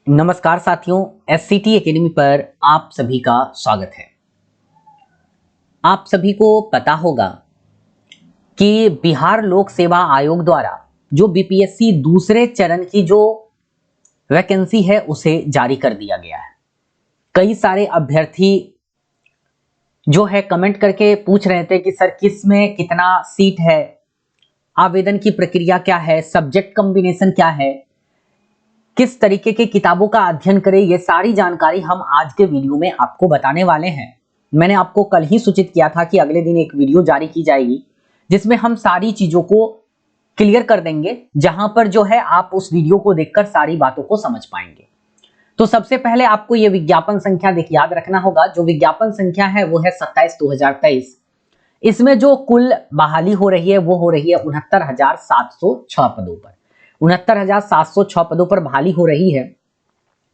नमस्कार साथियों, एससीटी एकेडमी पर आप सभी का स्वागत है। आप सभी को पता होगा कि बिहार लोक सेवा आयोग द्वारा जो बीपीएससी दूसरे चरण की जो वैकेंसी है उसे जारी कर दिया गया है। कई सारे अभ्यर्थी जो है कमेंट करके पूछ रहे थे कि सर किस में कितना सीट है, आवेदन की प्रक्रिया क्या है, सब्जेक्ट कॉम्बिनेशन क्या है, किस तरीके की किताबों का अध्ययन करें, ये सारी जानकारी हम आज के वीडियो में आपको बताने वाले हैं। मैंने आपको कल ही सूचित किया था कि अगले दिन एक वीडियो जारी की जाएगी जिसमें हम सारी चीजों को क्लियर कर देंगे, जहां पर जो है आप उस वीडियो को देखकर सारी बातों को समझ पाएंगे। तो सबसे पहले आपको ये विज्ञापन संख्या याद रखना होगा। जो विज्ञापन संख्या है वो है 27/2023। इसमें जो कुल बहाली हो रही है वो हो रही है 69,706 पदों पर। 69,706 पदों पर बहाली हो रही है।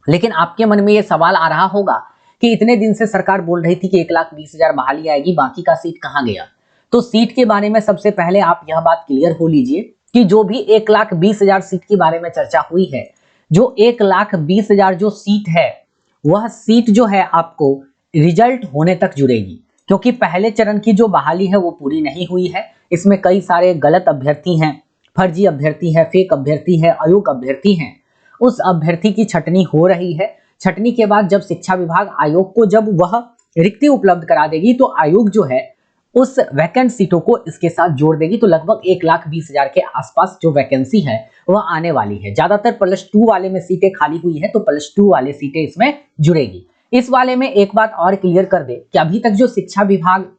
लेकिन आपके मन में यह सवाल आ रहा होगा कि इतने दिन से सरकार बोल रही थी कि 1,20,000 बहाली आएगी, बाकी का सीट कहां गया। तो सीट के बारे में सबसे पहले आप यह बात क्लियर हो लीजिए कि जो भी 1,20,000 सीट के बारे में चर्चा हुई है, जो 1,20,000 जो सीट है वह सीट जो है आपको रिजल्ट होने तक जुड़ेगी, क्योंकि पहले चरण की जो बहाली है वो पूरी नहीं हुई है। इसमें कई सारे गलत अभ्यर्थी हैं, फर्जी अभ्यर्थी है, फेक अभ्यर्थी है, अयोग्य अभ्यर्थी हैं। उस अभ्यर्थी की छटनी हो रही है। छटनी के बाद जब शिक्षा विभाग आयोग को जब वह रिक्ति उपलब्ध करा देगी तो आयोग जो है उस वैकेंट सीटों को इसके साथ जोड़ देगी। तो लगभग 1,20,000 के आसपास जो वैकेंसी है वह आने वाली है। ज्यादातर +2 वाले में सीटें खाली हुई है, तो +2 वाले सीटें इसमें जुड़ेगी। इस वाले में एक बात और क्लियर कर दे कि अभी तक जो शिक्षा विभाग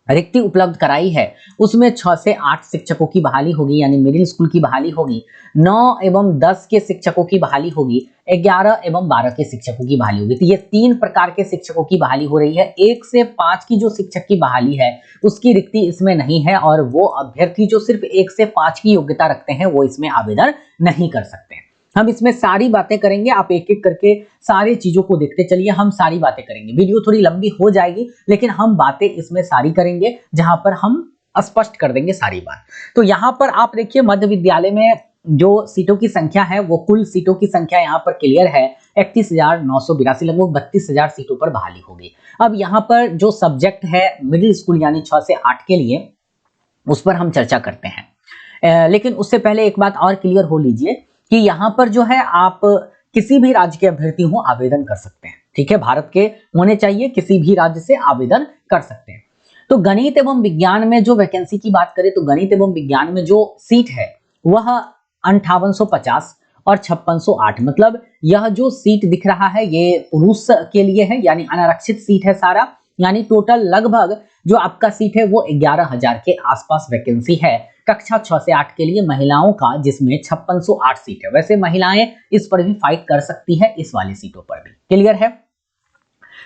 रिक्ति उपलब्ध कराई है उसमें 6 से 8 शिक्षकों की बहाली होगी, यानी मिडिल स्कूल की बहाली होगी। 9 एवं 10 के शिक्षकों की बहाली होगी। 11 एवं 12 के शिक्षकों की बहाली होगी। तो ये 3 प्रकार के शिक्षकों की बहाली हो रही है। 1 से 5 की जो शिक्षक की बहाली है उसकी रिक्ति इसमें नहीं है, और वो अभ्यर्थी जो सिर्फ 1 से 5 की योग्यता रखते हैं वो इसमें आवेदन नहीं कर सकते। हम इसमें सारी बातें करेंगे, आप एक एक करके सारी चीजों को देखते चलिए। हम सारी बातें करेंगे, वीडियो थोड़ी लंबी हो जाएगी लेकिन हम बातें इसमें सारी करेंगे, जहां पर हम स्पष्ट कर देंगे सारी बात। तो यहां पर आप देखिए, मध्य विद्यालय में जो सीटों की संख्या है वो कुल सीटों की संख्या यहां पर क्लियर है 31,982, लगभग 32,000 सीटों पर बहाली होगी। अब यहां पर जो सब्जेक्ट है मिडिल स्कूल यानी 6 से 8 के लिए, उस पर हम चर्चा करते हैं। लेकिन उससे पहले एक बात और क्लियर हो लीजिए कि यहां पर जो है आप किसी भी राज्य के अभ्यर्थी हो आवेदन कर सकते हैं। ठीक है, भारत के होने चाहिए, किसी भी राज्य से आवेदन कर सकते हैं। तो गणित एवं विज्ञान में जो वैकेंसी की बात करें तो गणित एवं विज्ञान में जो सीट है वह 5850 और 5608, मतलब यह जो सीट दिख रहा है ये पुरुष के लिए है, यानी अनारक्षित सीट है सारा। यानी टोटल लगभग जो आपका सीट है वो 11,000 के आसपास वैकेंसी है कक्षा 6 से 8 के लिए महिलाओं का, जिसमें 5608 सीट है। वैसे महिलाएं इस पर भी फाइट कर सकती है, इस वाली सीटों पर भी। क्लियर है।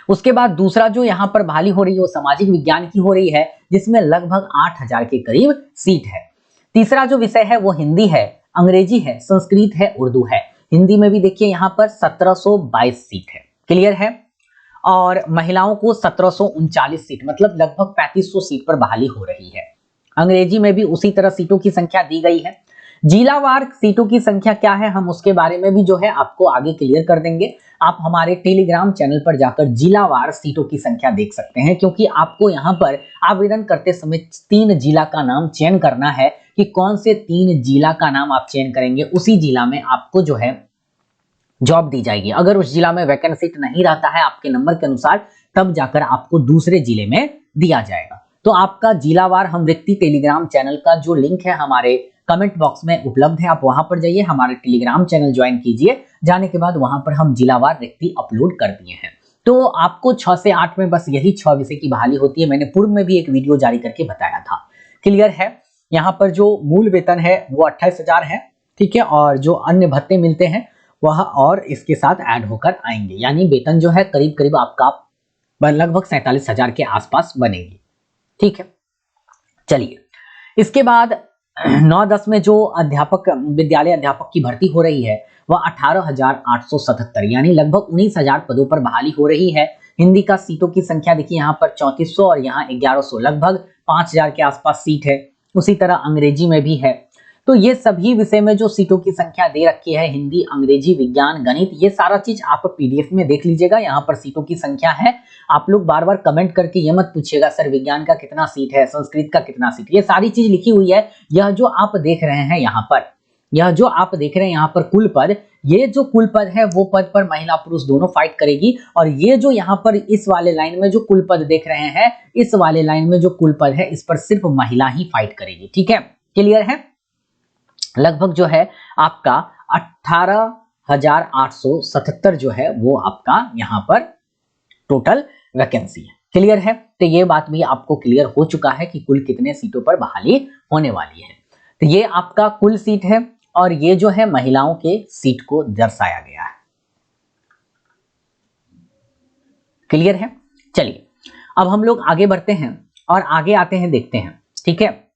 उसके बाद दूसरा जो यहां पर बहाली हो रही है वो सामाजिक विज्ञान की हो रही है, जिसमें लगभग 8,000 के करीब सीट है। तीसरा जो विषय है वो हिंदी है, अंग्रेजी है, संस्कृत है, उर्दू है। हिंदी में भी देखिए यहां पर 1722 सीट है। क्लियर है। और महिलाओं को 1739 सीट, मतलब लगभग 3500 सीट पर बहाली हो रही है। अंग्रेजी में भी उसी तरह सीटों की संख्या दी गई है। जिलावार सीटों की संख्या क्या है हम उसके बारे में भी जो है आपको आगे क्लियर कर देंगे। आप हमारे टेलीग्राम चैनल पर जाकर जिलावार सीटों की संख्या देख सकते हैं, क्योंकि आपको यहां पर आवेदन करते समय 3 जिला का नाम चयन करना है कि कौन से 3 जिला का नाम आप चयन करेंगे, उसी जिला में आपको जो है जॉब दी जाएगी। अगर उस जिला में वैकेंट सीट नहीं रहता है आपके नंबर के अनुसार, तब जाकर आपको दूसरे जिले में दिया जाएगा। तो आपका जिलावार हम रिक्ति टेलीग्राम चैनल का जो लिंक है हमारे कमेंट बॉक्स में उपलब्ध है, आप वहां पर जाइए, हमारे टेलीग्राम चैनल ज्वाइन कीजिए। जाने के बाद वहां पर हम जिलावार रिक्ति अपलोड कर दिए हैं। तो आपको 6 से 8 में बस यही 6 विषय की बहाली होती है। मैंने पूर्व में भी एक वीडियो जारी करके बताया था। क्लियर है। यहाँ पर जो मूल वेतन है वो 28,000 है। ठीक है, और जो अन्य भत्ते मिलते हैं वह और इसके साथ ऐड होकर आएंगे, यानी वेतन जो है करीब करीब आपका लगभग 47,000 के आसपास बनेगी। ठीक है, चलिए इसके बाद 9-10 में जो अध्यापक विद्यालय अध्यापक की भर्ती हो रही है वह 18,877, यानी लगभग 19,000 पदों पर बहाली हो रही है। हिंदी का सीटों की संख्या देखिए यहाँ पर 3400 और यहाँ 1100, लगभग 5,000 के आसपास सीट है। उसी तरह अंग्रेजी में भी है। तो ये सभी विषय में जो सीटों की संख्या दे रखी है, हिंदी, अंग्रेजी, विज्ञान, गणित, ये सारा चीज आप पीडीएफ में देख लीजिएगा। यहाँ पर सीटों की संख्या है। आप लोग बार बार कमेंट करके ये मत पूछिएगा सर विज्ञान का कितना सीट है, संस्कृत का कितना सीट, ये सारी चीज लिखी हुई है। यह जो आप देख रहे हैं यहाँ पर, यह जो आप देख रहे हैं यहाँ पर कुल पद, ये जो कुल पद है वो पद पर महिला पुरुष दोनों फाइट करेगी। और ये जो यहाँ पर इस वाले लाइन में जो कुल पद देख रहे हैं, इस वाले लाइन में जो कुल पद है, इस पर सिर्फ महिला ही फाइट करेगी। ठीक है, क्लियर है। लगभग जो है आपका 18,877 जो है वो आपका यहाँ पर टोटल वैकेंसी है। क्लियर है, तो ये बात भी आपको क्लियर हो चुका है कि कुल कितने सीटों पर बहाली होने वाली है। तो ये आपका कुल सीट है और ये जो है महिलाओं के सीट को दर्शाया गया है। क्लियर है। चलिए अब हम लोग आगे बढ़ते हैं और आगे आते हैं, देखते हैं। ठीक है,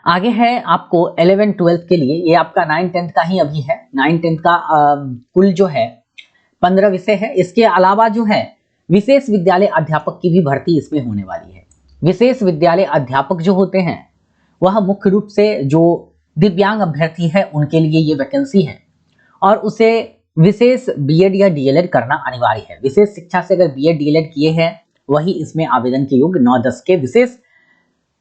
आगे है आपको 11 12 के लिए, ये आपका 9 10 का ही अभी है। 9 10 का कुल जो है 15 विषय है। इसके अलावा जो है विशेष विद्यालय अध्यापक की भी भर्ती इसमें होने वाली है। विशेष विद्यालय अध्यापक जो होते हैं वह मुख्य रूप से जो दिव्यांग अभ्यर्थी है उनके लिए ये वैकेंसी है और उसे विशेष बीएड या डीएलएड करना अनिवार्य है। विशेष शिक्षा से अगर बीएड डीएलएड किए हैं वही इसमें आवेदन के योग्य 9 10 के विशेष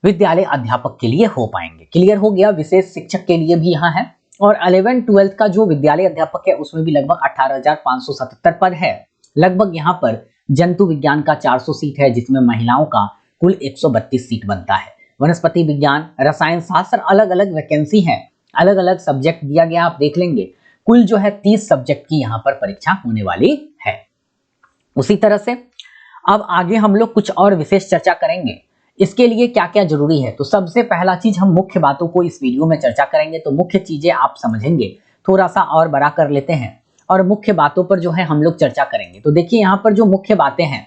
विद्यालय अध्यापक के लिए हो पाएंगे। क्लियर हो गया। विशेष शिक्षक के लिए भी यहाँ है। और 11 12 का जो विद्यालय अध्यापक है उसमें भी लगभग 18,577 पद है। लगभग यहाँ पर जंतु विज्ञान का 400 सीट है जिसमें महिलाओं का कुल 132 सीट बनता है। वनस्पति विज्ञान, रसायन शास्त्र, अलग अलग वैकेंसी है, अलग अलग सब्जेक्ट दिया गया, आप देख लेंगे। कुल जो है 30 सब्जेक्ट की यहाँ पर परीक्षा होने वाली है। उसी तरह से अब आगे हम लोग कुछ और विशेष चर्चा करेंगे। इसके लिए क्या क्या जरूरी है, तो सबसे पहला चीज हम मुख्य बातों को इस वीडियो में चर्चा करेंगे। तो मुख्य चीजें आप समझेंगे, थोड़ा सा और बड़ा कर लेते हैं और मुख्य बातों पर जो है हम लोग चर्चा करेंगे। तो देखिए यहाँ पर जो मुख्य बातें हैं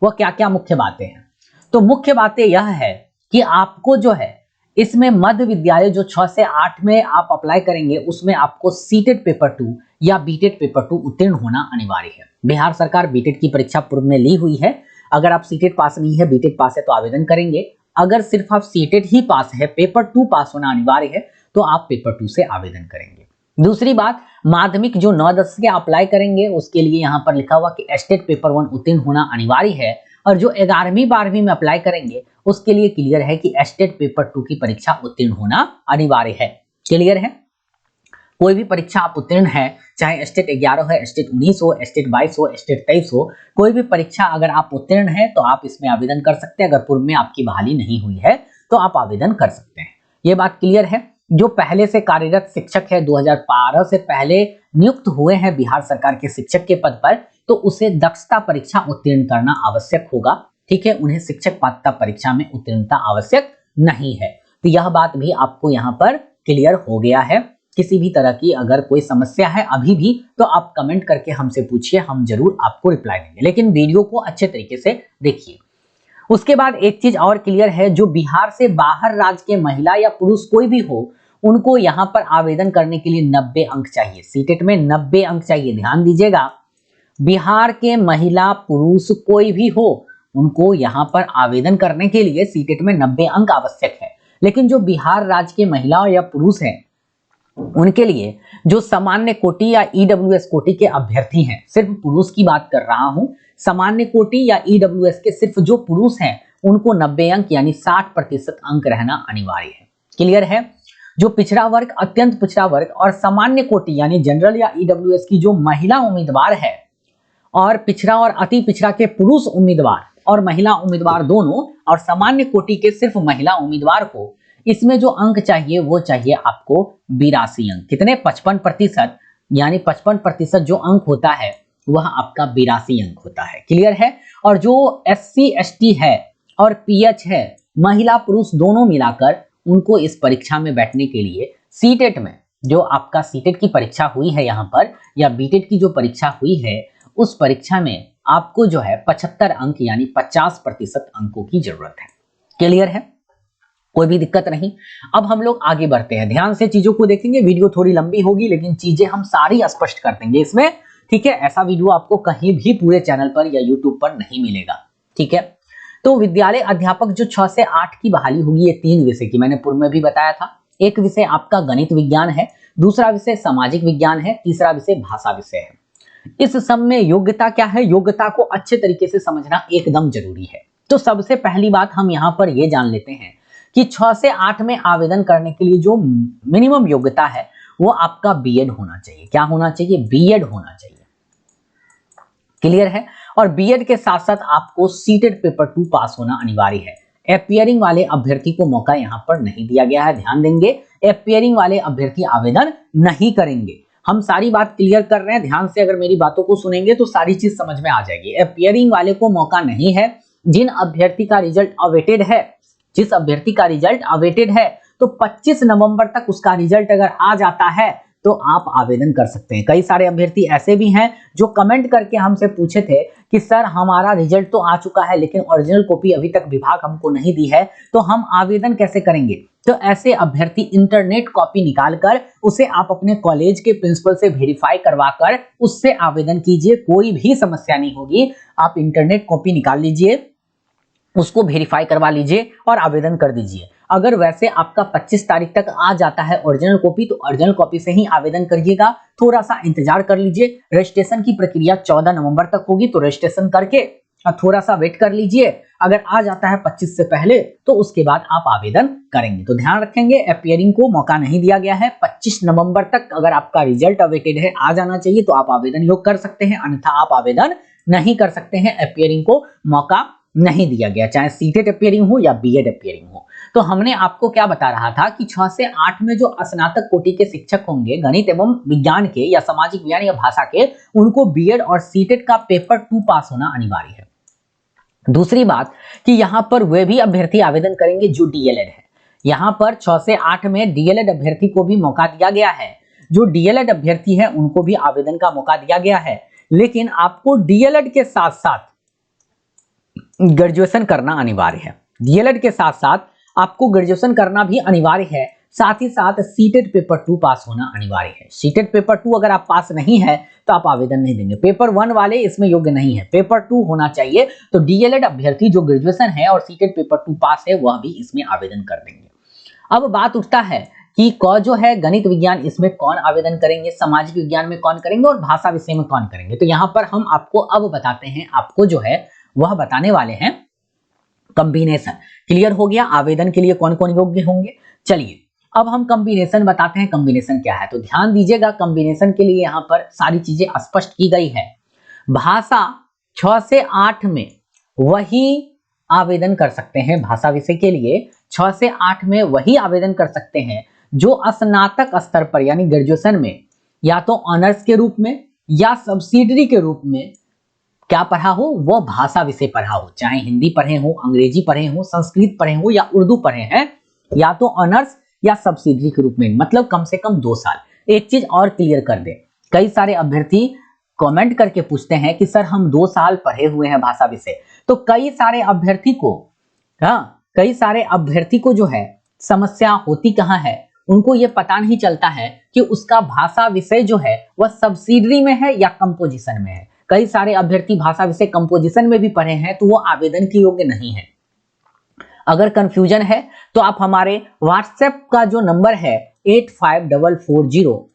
वह क्या क्या मुख्य बातें हैं। तो मुख्य बातें यह है कि आपको जो है इसमें मध्य विद्यालय जो 6 से 8 में आप अप्लाई करेंगे उसमें आपको सीटेट पेपर 2 या बीटेट पेपर 2 उत्तीर्ण होना अनिवार्य है। बिहार सरकार बीटेट की परीक्षा पूर्व में ली हुई है। अगर आप सीटेट पास नहीं है, बीटेट पास है तो आवेदन करेंगे। अगर सिर्फ आप सीटेट ही पास है, पेपर 2 पास होना अनिवार्य है, तो आप पेपर 2 से आवेदन करेंगे। दूसरी बात, माध्यमिक जो 9 10 के अप्लाई करेंगे उसके लिए यहाँ पर लिखा हुआ कि स्टेट पेपर 1 उत्तीर्ण होना अनिवार्य है। और जो 11वीं 12वीं में अप्लाई करेंगे उसके लिए क्लियर है कि स्टेट पेपर 2 की परीक्षा उत्तीर्ण होना अनिवार्य है। क्लियर है। कोई भी परीक्षा आप उत्तीर्ण है, चाहे स्टेट 11 है, स्टेट 19 हो, स्टेट 22 हो, स्टेट 23 हो, कोई भी परीक्षा अगर आप उत्तीर्ण है तो आप इसमें आवेदन कर सकते हैं। अगर पूर्व में आपकी बहाली नहीं हुई है तो आप आवेदन कर सकते हैं। ये बात क्लियर है। जो पहले से कार्यरत शिक्षक है, 2012 से पहले नियुक्त हुए हैं बिहार सरकार के शिक्षक के पद पर, तो उसे दक्षता परीक्षा उत्तीर्ण करना आवश्यक होगा। ठीक है, उन्हें शिक्षक पात्रता परीक्षा में उत्तीर्णता आवश्यक नहीं है। तो यह बात भी आपको यहाँ पर क्लियर हो गया है। किसी भी तरह की अगर कोई समस्या है अभी भी तो आप कमेंट करके हमसे पूछिए, हम जरूर आपको रिप्लाई देंगे, लेकिन वीडियो को अच्छे तरीके से देखिए। उसके बाद एक चीज और क्लियर है, जो बिहार से बाहर राज्य के महिला या पुरुष कोई भी हो उनको यहाँ पर आवेदन करने के लिए 90 अंक चाहिए। सीटेट में 90 अंक चाहिए। ध्यान दीजिएगा, बिहार के महिला पुरुष कोई भी हो उनको यहाँ पर आवेदन करने के लिए सीटेट में 90 अंक आवश्यक है। लेकिन जो बिहार राज्य के महिला या पुरुष हैं उनके लिए जो सामान्य कोटि या ईडब्ल्यूएस कोटि के अभ्यर्थी हैं, सिर्फ पुरुष की बात कर रहा हूं, सामान्य कोटि या ईडब्ल्यूएस के सिर्फ जो पुरुष हैं उनको 90 अंक यानी 60% अंक रहना अनिवार्य है। क्लियर है। जो पिछड़ा वर्ग, अत्यंत पिछड़ा वर्ग और सामान्य कोटि यानी जनरल या ईडब्ल्यूएस की जो महिला उम्मीदवार है और पिछड़ा और अति पिछड़ा के पुरुष उम्मीदवार और महिला उम्मीदवार दोनों और सामान्य कोटि के सिर्फ महिला उम्मीदवार को इसमें जो अंक चाहिए वो चाहिए आपको 82 अंक। कितने? 55%, यानी 55% जो अंक होता है वह आपका 82 अंक होता है। क्लियर है। और जो SC ST है और PH है, महिला पुरुष दोनों मिलाकर, उनको इस परीक्षा में बैठने के लिए सीटेट में जो आपका सीटेट की परीक्षा हुई है यहाँ पर या बीटेट की जो परीक्षा हुई है उस परीक्षा में आपको जो है 75 अंक यानी 50% अंकों की जरूरत है। क्लियर है, कोई भी दिक्कत नहीं। अब हम लोग आगे बढ़ते हैं, ध्यान से चीजों को देखेंगे। वीडियो थोड़ी लंबी होगी लेकिन चीजें हम सारी स्पष्ट कर देंगे इसमें। ठीक है, ऐसा वीडियो आपको कहीं भी पूरे चैनल पर या यूट्यूब पर नहीं मिलेगा। ठीक है, तो विद्यालय अध्यापक जो 6 से 8 की बहाली होगी, ये 3 विषय की मैंने पूर्व में भी बताया था। एक विषय आपका गणित विज्ञान है, दूसरा विषय सामाजिक विज्ञान है, तीसरा विषय भाषा विषय है। इस सब में योग्यता क्या है, योग्यता को अच्छे तरीके से समझना एकदम जरूरी है। तो सबसे पहली बात हम यहाँ पर ये जान लेते हैं कि 6 से 8 में आवेदन करने के लिए जो मिनिमम योग्यता है वो आपका बीएड होना चाहिए। क्या होना चाहिए? बीएड होना चाहिए। क्लियर है? और बीएड के साथ साथ आपको सीटेट पेपर 2 पास होना अनिवार्य है। एपियरिंग वाले अभ्यर्थी को मौका यहाँ पर नहीं दिया गया है, ध्यान देंगे। एपियरिंग वाले अभ्यर्थी आवेदन नहीं करेंगे। हम सारी बात क्लियर कर रहे हैं, ध्यान से अगर मेरी बातों को सुनेंगे तो सारी चीज समझ में आ जाएगी। एपियरिंग वाले को मौका नहीं है। जिन अभ्यर्थी का रिजल्ट अवेटेड है, जिस अभ्यर्थी का रिजल्ट अवेटेड है, तो 25 नवंबर तक उसका रिजल्ट अगर आ जाता है तो आप आवेदन कर सकते हैं। कई सारे अभ्यर्थी ऐसे भी हैं जो कमेंट करके हमसे पूछे थे कि सर हमारा रिजल्ट तो आ चुका है लेकिन ओरिजिनल कॉपी अभी तक विभाग हमको नहीं दी है, तो हम आवेदन कैसे करेंगे? तो ऐसे अभ्यर्थी इंटरनेट कॉपी निकालकर उसे आप अपने कॉलेज के प्रिंसिपल से वेरीफाई करवाकर उससे आवेदन कीजिए, कोई भी समस्या नहीं होगी। आप इंटरनेट कॉपी निकाल लीजिए, उसको वेरीफाई करवा लीजिए और आवेदन कर दीजिए। अगर वैसे आपका 25 तारीख तक आ जाता है ओरिजिनल कॉपी, तो ओरिजिनल कॉपी से ही आवेदन करिएगा। थोड़ा सा इंतजार कर लीजिए। रजिस्ट्रेशन की प्रक्रिया 14 नवंबर तक होगी, तो रजिस्ट्रेशन करके थोड़ा सा वेट कर लीजिए। अगर आ जाता है 25 से पहले तो उसके बाद आप आवेदन करेंगे। तो ध्यान रखेंगे, एपियरिंग को मौका नहीं दिया गया है। 25 नवंबर तक अगर आपका रिजल्ट अवेटेड है, आ जाना चाहिए, तो आप आवेदन योग कर सकते हैं, अन्यथा आप आवेदन नहीं कर सकते हैं। एपियरिंग को मौका नहीं दिया गया, चाहे सीटेट एपियरिंग हो या बीएड एपियरिंग हो। तो हमने आपको क्या बता रहा था कि 6 से 8 में जो स्नातक कोटि के शिक्षक होंगे गणित एवं विज्ञान के या सामाजिक विज्ञान या भाषा के, उनको बीएड और सीटेट का पेपर 2 पास होना अनिवार्य है। दूसरी बात कि यहां पर वे भी अभ्यर्थी आवेदन करेंगे जो डीएलएड है। यहां पर 6 से 8 में डीएलएड अभ्यर्थी को भी मौका दिया गया है। जो डीएलएड अभ्यर्थी है उनको भी आवेदन का मौका दिया गया है, लेकिन आपको डीएलएड के साथ साथ ग्रेजुएशन करना अनिवार्य है। डीएलएड के साथ साथ आपको ग्रेजुएशन करना भी अनिवार्य है। साथ ही साथ सीटेट पेपर 2 पास होना अनिवार्य है। सीटेट पेपर 2 अगर आप पास नहीं है तो आप आवेदन नहीं देंगे। पेपर 1 वाले इसमें योग्य नहीं है, पेपर 2 होना चाहिए। तो डीएलएड अभ्यर्थी जो ग्रेजुएशन है और सीटेट पेपर 2 पास है वह भी इसमें आवेदन कर देंगे। अब बात उठता है कि जो है गणित विज्ञान, इसमें कौन आवेदन करेंगे, सामाजिक विज्ञान में कौन करेंगे और भाषा विषय में कौन करेंगे। तो यहाँ पर हम आपको अब बताते हैं, आपको जो है वह बताने वाले हैं कॉम्बिनेशन। क्लियर हो गया? आवेदन के लिए कौन कौन योग्य होंगे। चलिए अब हम कॉम्बिनेशन बताते हैं। कॉम्बिनेशन क्या है, तो ध्यान दीजिएगा। कॉम्बिनेशन के लिए यहाँ पर सारी चीजें स्पष्ट की गई है। भाषा 6 से 8 में वही आवेदन कर सकते हैं। भाषा विषय के लिए 6 से 8 में वही आवेदन कर सकते हैं जो स्नातक स्तर पर यानी ग्रेजुएशन में या तो ऑनर्स के रूप में या सब्सिडरी के रूप में क्या पढ़ा हो, वो भाषा विषय पढ़ा हो। चाहे हिंदी पढ़े हो, अंग्रेजी पढ़े हो, संस्कृत पढ़े हो या उर्दू पढ़े हैं, या तो ऑनर्स या सब्सिडरी के रूप में, मतलब कम से कम 2 साल। एक चीज और क्लियर कर दे, कई सारे अभ्यर्थी कमेंट करके पूछते हैं कि सर हम 2 साल पढ़े हुए हैं भाषा विषय। तो कई सारे अभ्यर्थी को जो है समस्या होती कहाँ है, उनको ये पता नहीं चलता है कि उसका भाषा विषय जो है वह सब्सिडरी में है या कंपोजिशन में है। कई सारे अभ्यर्थी भाषा विषय कंपोजिशन में भी पढ़े हैं तो वो आवेदन के योग्य नहीं है। अगर कंफ्यूजन है तो आप हमारे व्हाट्सएप का जो नंबर है 85440,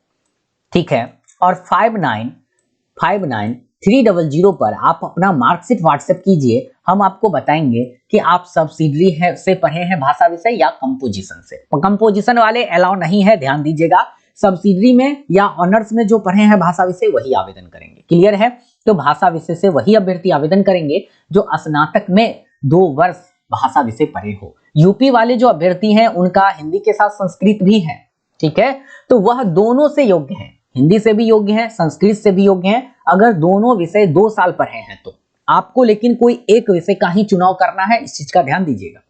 ठीक है, और 5959 पर आप अपना मार्कशीट व्हाट्सएप कीजिए। हम आपको बताएंगे कि आप सब्सिडरी है से पढ़े हैं भाषा विषय या कंपोजिशन से। कंपोजिशन वाले अलाउ नहीं है, ध्यान दीजिएगा। सब्सिडरी में या ऑनर्स में जो पढ़े हैं भाषा विषय वही आवेदन करेंगे। क्लियर है? तो भाषा विषय से वही अभ्यर्थी आवेदन करेंगे जो स्नातक में 2 वर्ष भाषा विषय पढ़े हो। यूपी वाले जो अभ्यर्थी हैं उनका हिंदी के साथ संस्कृत भी है, ठीक है, तो वह दोनों से योग्य है। हिंदी से भी योग्य है, संस्कृत से भी योग्य है, अगर दोनों विषय 2 साल पढ़े हैं तो। आपको लेकिन कोई एक विषय का ही चुनाव करना है, इस चीज का ध्यान दीजिएगा।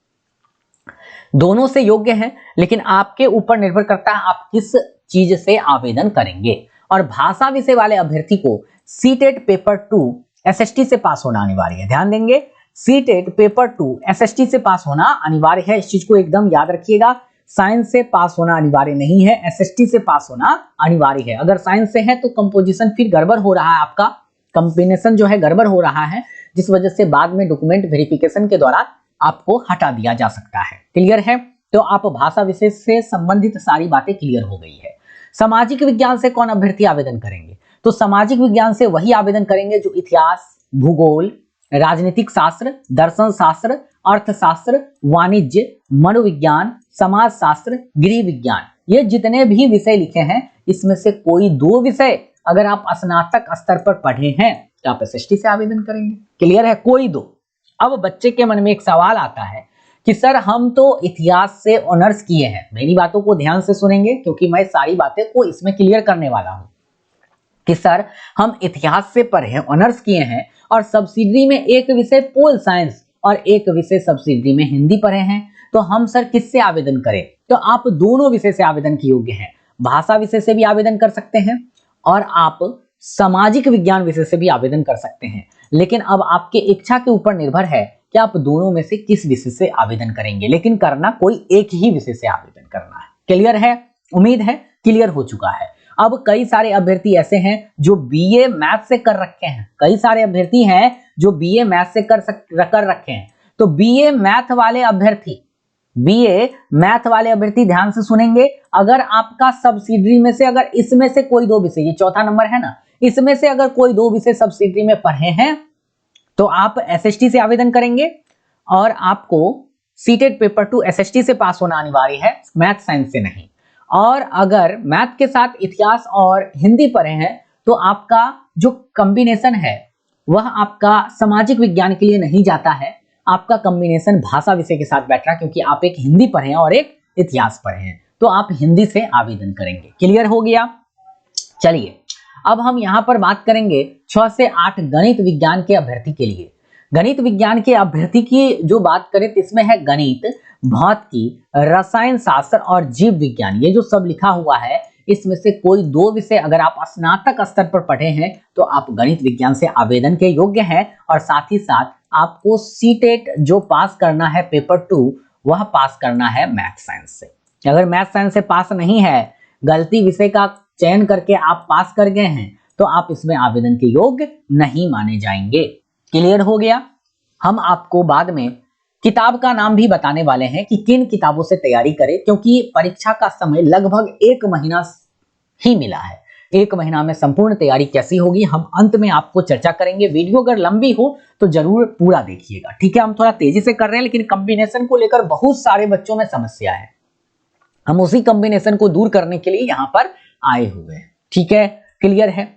दोनों से योग्य है, लेकिन आपके ऊपर निर्भर करता है आप किस चीज से आवेदन करेंगे। और भाषा विषय वाले अभ्यर्थी को सीटेट पेपर 2 एसएसटी से पास होना अनिवार्य है। ध्यान देंगे, सीटेट पेपर 2 एसएसटी से पास होना अनिवार्य है, इस चीज को एकदम याद रखिएगा। साइंस से पास होना अनिवार्य नहीं है, एसएसटी से पास होना अनिवार्य है। अगर साइंस से है तो कंपोजिशन फिर गड़बड़ हो रहा है, आपका कॉम्बिनेशन जो है गड़बड़ हो रहा है, जिस वजह से बाद में डॉक्यूमेंट वेरिफिकेशन के दौरान आपको हटा दिया जा सकता है। क्लियर है? तो आप भाषा विषय से संबंधित सारी बातें क्लियर हो गई है। सामाजिक विज्ञान से कौन अभ्यर्थी आवेदन करेंगे? तो सामाजिक विज्ञान से वही आवेदन करेंगे जो इतिहास, भूगोल, राजनीतिक शास्त्र, दर्शन शास्त्र, अर्थशास्त्र, वाणिज्य, मनोविज्ञान, समाज शास्त्र, गृह विज्ञान, ये जितने भी विषय लिखे हैं इसमें से कोई 2 विषय अगर आप स्नातक स्तर पर पढ़े हैं तो आप एसएसटी से आवेदन करेंगे। क्लियर है? कोई 2। अब बच्चे के मन में एक सवाल आता है कि सर हम तो इतिहास से ऑनर्स किए हैं। मेरी बातों को ध्यान से सुनेंगे क्योंकि मैं सारी बातें को इसमें क्लियर करने वाला हूं कि सर हम इतिहास से पढ़े हैं, ऑनर्स किए हैं और सब्सिडरी में एक विषय पोल साइंस और एक विषय सब्सिडरी में हिंदी पढ़े हैं, तो हम सर किससे आवेदन करें? तो आप दोनों विषय से आवेदन के योग्य हैं। भाषा विषय से भी आवेदन कर सकते हैं और आप सामाजिक विज्ञान विषय से भी आवेदन कर सकते हैं, लेकिन अब आपके इच्छा के ऊपर निर्भर है कि आप दोनों में से किस विषय से आवेदन करेंगे, लेकिन करना कोई एक ही विषय से आवेदन करना है। क्लियर है? उम्मीद है क्लियर हो चुका है। अब कई सारे अभ्यर्थी ऐसे हैं जो बीए मैथ से कर रखे हैं, कई सारे अभ्यर्थी हैं जो बीए मैथ से कर रखे हैं। तो बीए मैथ वाले अभ्यर्थी ध्यान से सुनेंगे। अगर आपका सब्सिडरी में से अगर इसमें से कोई 2 विषय, ये चौथा नंबर है ना, इसमें से अगर कोई 2 विषय सब्सिडरी में पढ़े हैं तो आप एसएसटी से आवेदन करेंगे और आपको सीटेट पेपर 2 एसएसटी से पास होना अनिवार्य है, मैथ साइंस से नहीं। और अगर मैथ के साथ इतिहास और हिंदी पढ़े हैं तो आपका जो कॉम्बिनेशन है वह आपका सामाजिक विज्ञान के लिए नहीं जाता है, आपका कॉम्बिनेशन भाषा विषय के साथ बैठ रहा है क्योंकि आप एक हिंदी पढ़े हैं और एक इतिहास पढ़े हैं, तो आप हिंदी से आवेदन करेंगे। क्लियर हो गया? चलिए अब हम यहां पर बात करेंगे 6 से 8 गणित विज्ञान के अभ्यर्थी के लिए। गणित विज्ञान के अभ्यर्थी की जो बात करें तो इसमें है गणित, भौतिकी, रसायन शास्त्र और जीव विज्ञान, ये जो सब लिखा हुआ है इसमें से कोई 2 विषय अगर आप स्नातक स्तर पर पढ़े हैं तो आप गणित विज्ञान से आवेदन के योग्य हैं और साथ ही साथ आपको सीटेट जो पास करना है पेपर 2 वह पास करना है मैथ साइंस से। अगर मैथ साइंस से पास नहीं है, गलती विषय का चयन करके आप पास कर गए हैं तो आप इसमें आवेदन के योग्य नहीं माने जाएंगे। क्लियर हो गया? हम आपको बाद में किताब का नाम भी बताने वाले हैं कि किन किताबों से तैयारी करें, क्योंकि परीक्षा का समय लगभग 1 महीना ही मिला है। 1 महीना में संपूर्ण तैयारी कैसी होगी हम अंत में आपको चर्चा करेंगे। वीडियो अगर लंबी हो तो जरूर पूरा देखिएगा, ठीक है? हम थोड़ा तेजी से कर रहे हैं लेकिन कॉम्बिनेशन को लेकर बहुत सारे बच्चों में समस्या है, हम उसी कॉम्बिनेशन को दूर करने के लिए यहाँ पर आए हुए हैं, ठीक है? क्लियर है?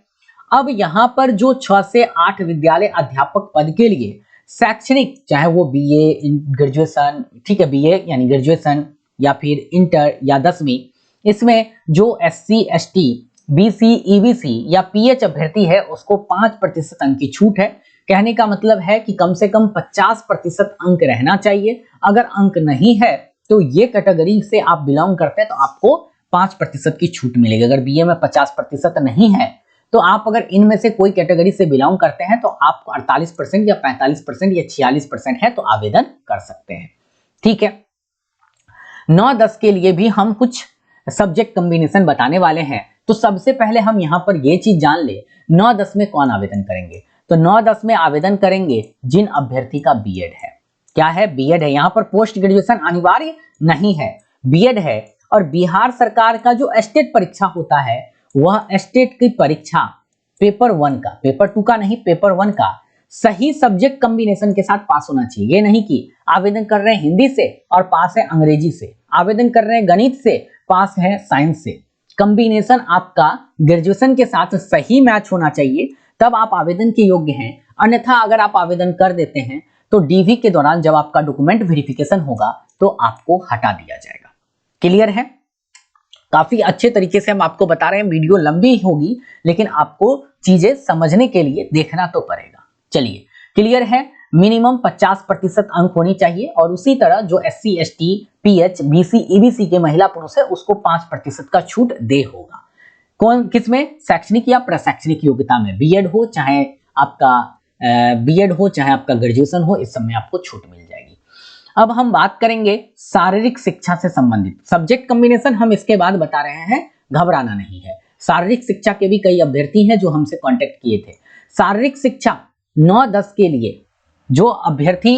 अब यहाँ पर जो 6 से 8 विद्यालय अध्यापक पद के लिए शैक्षणिक, चाहे वो बीए ग्रेजुएशन, ठीक है, बीए यानी ग्रेजुएशन या फिर इंटर या 10वीं, इसमें जो एससी एसटी बीसी ईबीसी या पीएच अभ्यर्थी है उसको 5% अंक की छूट है। कहने का मतलब है कि कम से कम 50% अंक रहना चाहिए। अगर अंक नहीं है तो ये कैटेगरी से आप बिलोंग करते हैं तो आपको 5% की छूट मिलेगी। अगर बीए में 50% नहीं है तो आप अगर इनमें से कोई कैटेगरी से बिलोंग करते हैं तो आप 48% या 45% या 46% है तो आवेदन कर सकते हैं, ठीक है? 9-10 के लिए भी हम कुछ सब्जेक्ट कॉम्बिनेशन बताने वाले हैं। तो सबसे पहले हम यहाँ पर ये चीज जान ले 9-10 में कौन आवेदन करेंगे। तो 9-10 में आवेदन करेंगे जिन अभ्यर्थी का बीएड है। क्या है? बीएड है। यहाँ पर पोस्ट ग्रेजुएशन अनिवार्य नहीं है, बीएड है। और बिहार सरकार का जो स्टेट परीक्षा होता है वह स्टेट की परीक्षा पेपर 1 का, पेपर 2 का नहीं, पेपर 1 का सही सब्जेक्ट कॉम्बिनेशन के साथ पास होना चाहिए। ये नहीं कि आवेदन कर रहे हैं हिंदी से और पास है अंग्रेजी से, आवेदन कर रहे हैं गणित से, पास है साइंस से। कॉम्बिनेशन आपका ग्रेजुएशन के साथ सही मैच होना चाहिए, तब आप आवेदन के योग्य हैं। अन्यथा अगर आप आवेदन कर देते हैं तो डीवी के दौरान जब आपका डॉक्यूमेंट वेरिफिकेशन होगा तो आपको हटा दिया जाएगा। क्लियर है? काफी अच्छे तरीके से हम आपको बता रहे हैं, वीडियो लंबी होगी लेकिन आपको चीजें समझने के लिए देखना तो पड़ेगा। चलिए, क्लियर है? मिनिमम 50% अंक होनी चाहिए और उसी तरह जो SC ST pH BC EBC के महिला पुरुष है उसको 5% का छूट दे होगा। कौन किसमें? शैक्षणिक या प्रशैक्षणिक योग्यता में, बीएड हो चाहे आपका ग्रेजुएशन हो, इस सब में आपको छूट मिल जाएगी। अब हम बात करेंगे शारीरिक शिक्षा से संबंधित सब्जेक्ट कॉम्बिनेशन, हम इसके बाद बता रहे हैं, घबराना नहीं है। शारीरिक शिक्षा के भी कई अभ्यर्थी हैं जो हमसे कांटेक्ट किए थे। शारीरिक शिक्षा 9-10 के लिए जो अभ्यर्थी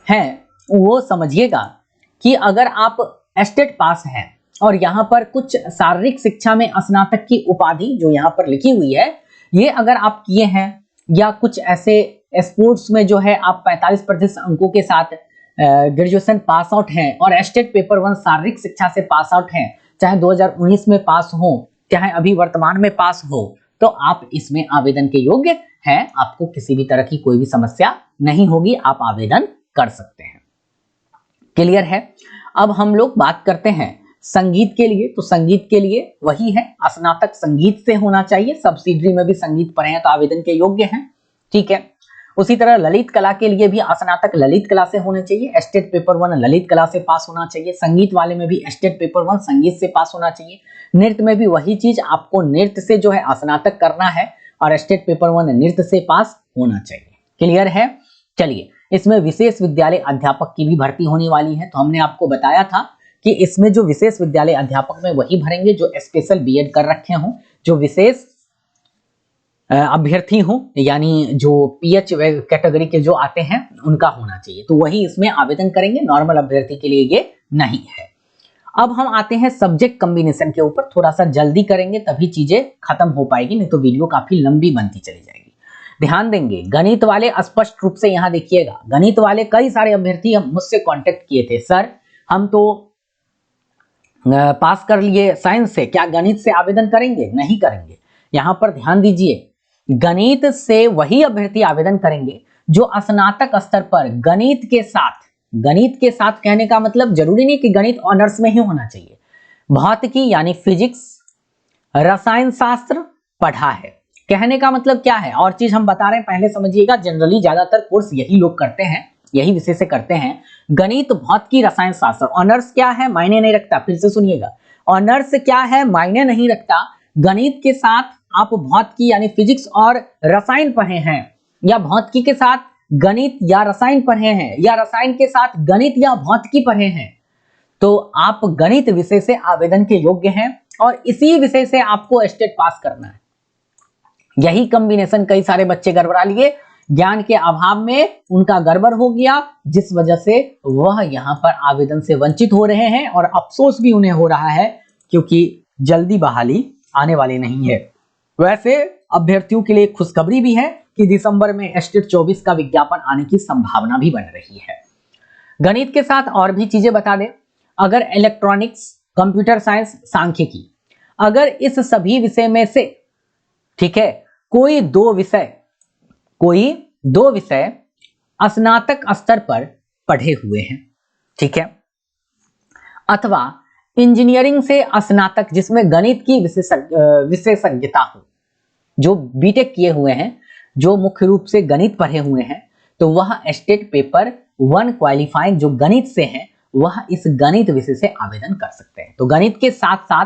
हैं वो समझिएगा कि अगर आप एस्टेट पास हैं और यहाँ पर कुछ शारीरिक शिक्षा में स्नातक की उपाधि जो यहाँ पर लिखी हुई है, ये अगर आप किए हैं, या कुछ ऐसे स्पोर्ट्स में जो है आप 45% अंकों के साथ ग्रेजुएशन पास आउट हैं और एस्टेट पेपर 1 शारीरिक शिक्षा से पास आउट हैं, चाहे 2019 में पास हो चाहे अभी वर्तमान में पास हो, तो आप इसमें आवेदन के योग्य हैं। आपको किसी भी तरह की कोई भी समस्या नहीं होगी, आप आवेदन कर सकते हैं। क्लियर है। अब हम लोग बात करते हैं संगीत के लिए। तो संगीत के लिए वही है, स्नातक संगीत से होना चाहिए, सब्सिडरी में भी संगीत पढ़े हैं तो आवेदन के योग्य हैं। ठीक है। उसी तरह ललित कला के लिए भी स्नातक ललित कला से होने चाहिए, एस्टेट पेपर 1 ललित कला से पास होना चाहिए। संगीत वाले में भी एस्टेट पेपर 1 संगीत से पास होना चाहिए। नृत्य में भी वही चीज, आपको नृत्य से जो है स्नातक करना है और एस्टेट पेपर 1 नृत्य से पास होना चाहिए। क्लियर है। चलिए, इसमें विशेष विद्यालय अध्यापक की भी भर्ती होने वाली है। तो हमने आपको बताया था कि इसमें जो विशेष विद्यालय अध्यापक में वही भरेंगे जो स्पेशल बीएड कर रखे हों, जो विशेष अभ्यर्थी हों, यानी जो पीएच कैटेगरी के जो आते हैं उनका होना चाहिए, तो वही इसमें आवेदन करेंगे। नॉर्मल अभ्यर्थी के लिए ये नहीं है। अब हम आते हैं सब्जेक्ट कॉम्बिनेशन के ऊपर, थोड़ा सा जल्दी करेंगे तभी चीजें खत्म हो पाएगी, नहीं तो वीडियो काफी लंबी बनती चली जाएगी। ध्यान देंगे, गणित वाले स्पष्ट रूप से यहां देखिएगा, गणित वाले कई सारे अभ्यर्थी हम मुझसे कांटेक्ट किए थे, सर हम तो पास कर लिए साइंस से, क्या गणित से आवेदन करेंगे? नहीं करेंगे। यहां पर ध्यान दीजिए, गणित से वही अभ्यर्थी आवेदन करेंगे जो स्नातक स्तर पर गणित के साथ कहने का मतलब जरूरी नहीं कि गणित ऑनर्स में ही होना चाहिए, भौतिकी यानी फिजिक्स, रसायन शास्त्र पढ़ा है। कहने का मतलब क्या है, और चीज हम बता रहे हैं पहले समझिएगा। जनरली ज्यादातर कोर्स यही लोग करते हैं, यही विषय से करते हैं, गणित भौतिकी रसायन शास्त्र। ऑनर्स क्या है मायने नहीं रखता, फिर से सुनिएगा, ऑनर्स क्या है मायने नहीं रखता। गणित के साथ आप भौतिकी यानी फिजिक्स और रसायन पढ़े हैं, या भौतिकी के साथ गणित या रसायन पढ़े हैं, या रसायन के साथ गणित या भौतिकी पढ़े हैं, तो आप गणित विषय से आवेदन के योग्य हैं और इसी विषय से आपको एस्टेट पास करना है। यही कॉम्बिनेशन कई सारे बच्चे गड़बड़ा लिए, ज्ञान के अभाव में उनका गड़बड़ हो गया, जिस वजह से वह यहां पर आवेदन से वंचित हो रहे हैं और अफसोस भी उन्हें हो रहा है, क्योंकि जल्दी बहाली आने वाली नहीं है। वैसे अभ्यर्थियों के लिए खुशखबरी भी है कि दिसंबर में एस्टेट 24 का विज्ञापन आने की संभावना भी बन रही है। गणित के साथ और भी चीजें बता दें, अगर इलेक्ट्रॉनिक्स, कंप्यूटर साइंस, सांख्यिकी, अगर इस सभी विषय में से, ठीक है, कोई दो विषय स्नातक स्तर पर पढ़े हुए हैं, ठीक है, अथवा इंजीनियरिंग से स्नातक जिसमें गणित की विशेषज्ञता हो, जो बीटेक किए हुए हैं, जो मुख्य रूप से गणित पढ़े हुए हैं, तो वह एस्टेट पेपर 1 क्वालिफाइंग जो गणित से है, वह इस गणित विषय से आवेदन कर सकते हैं। तो गणित के साथ साथ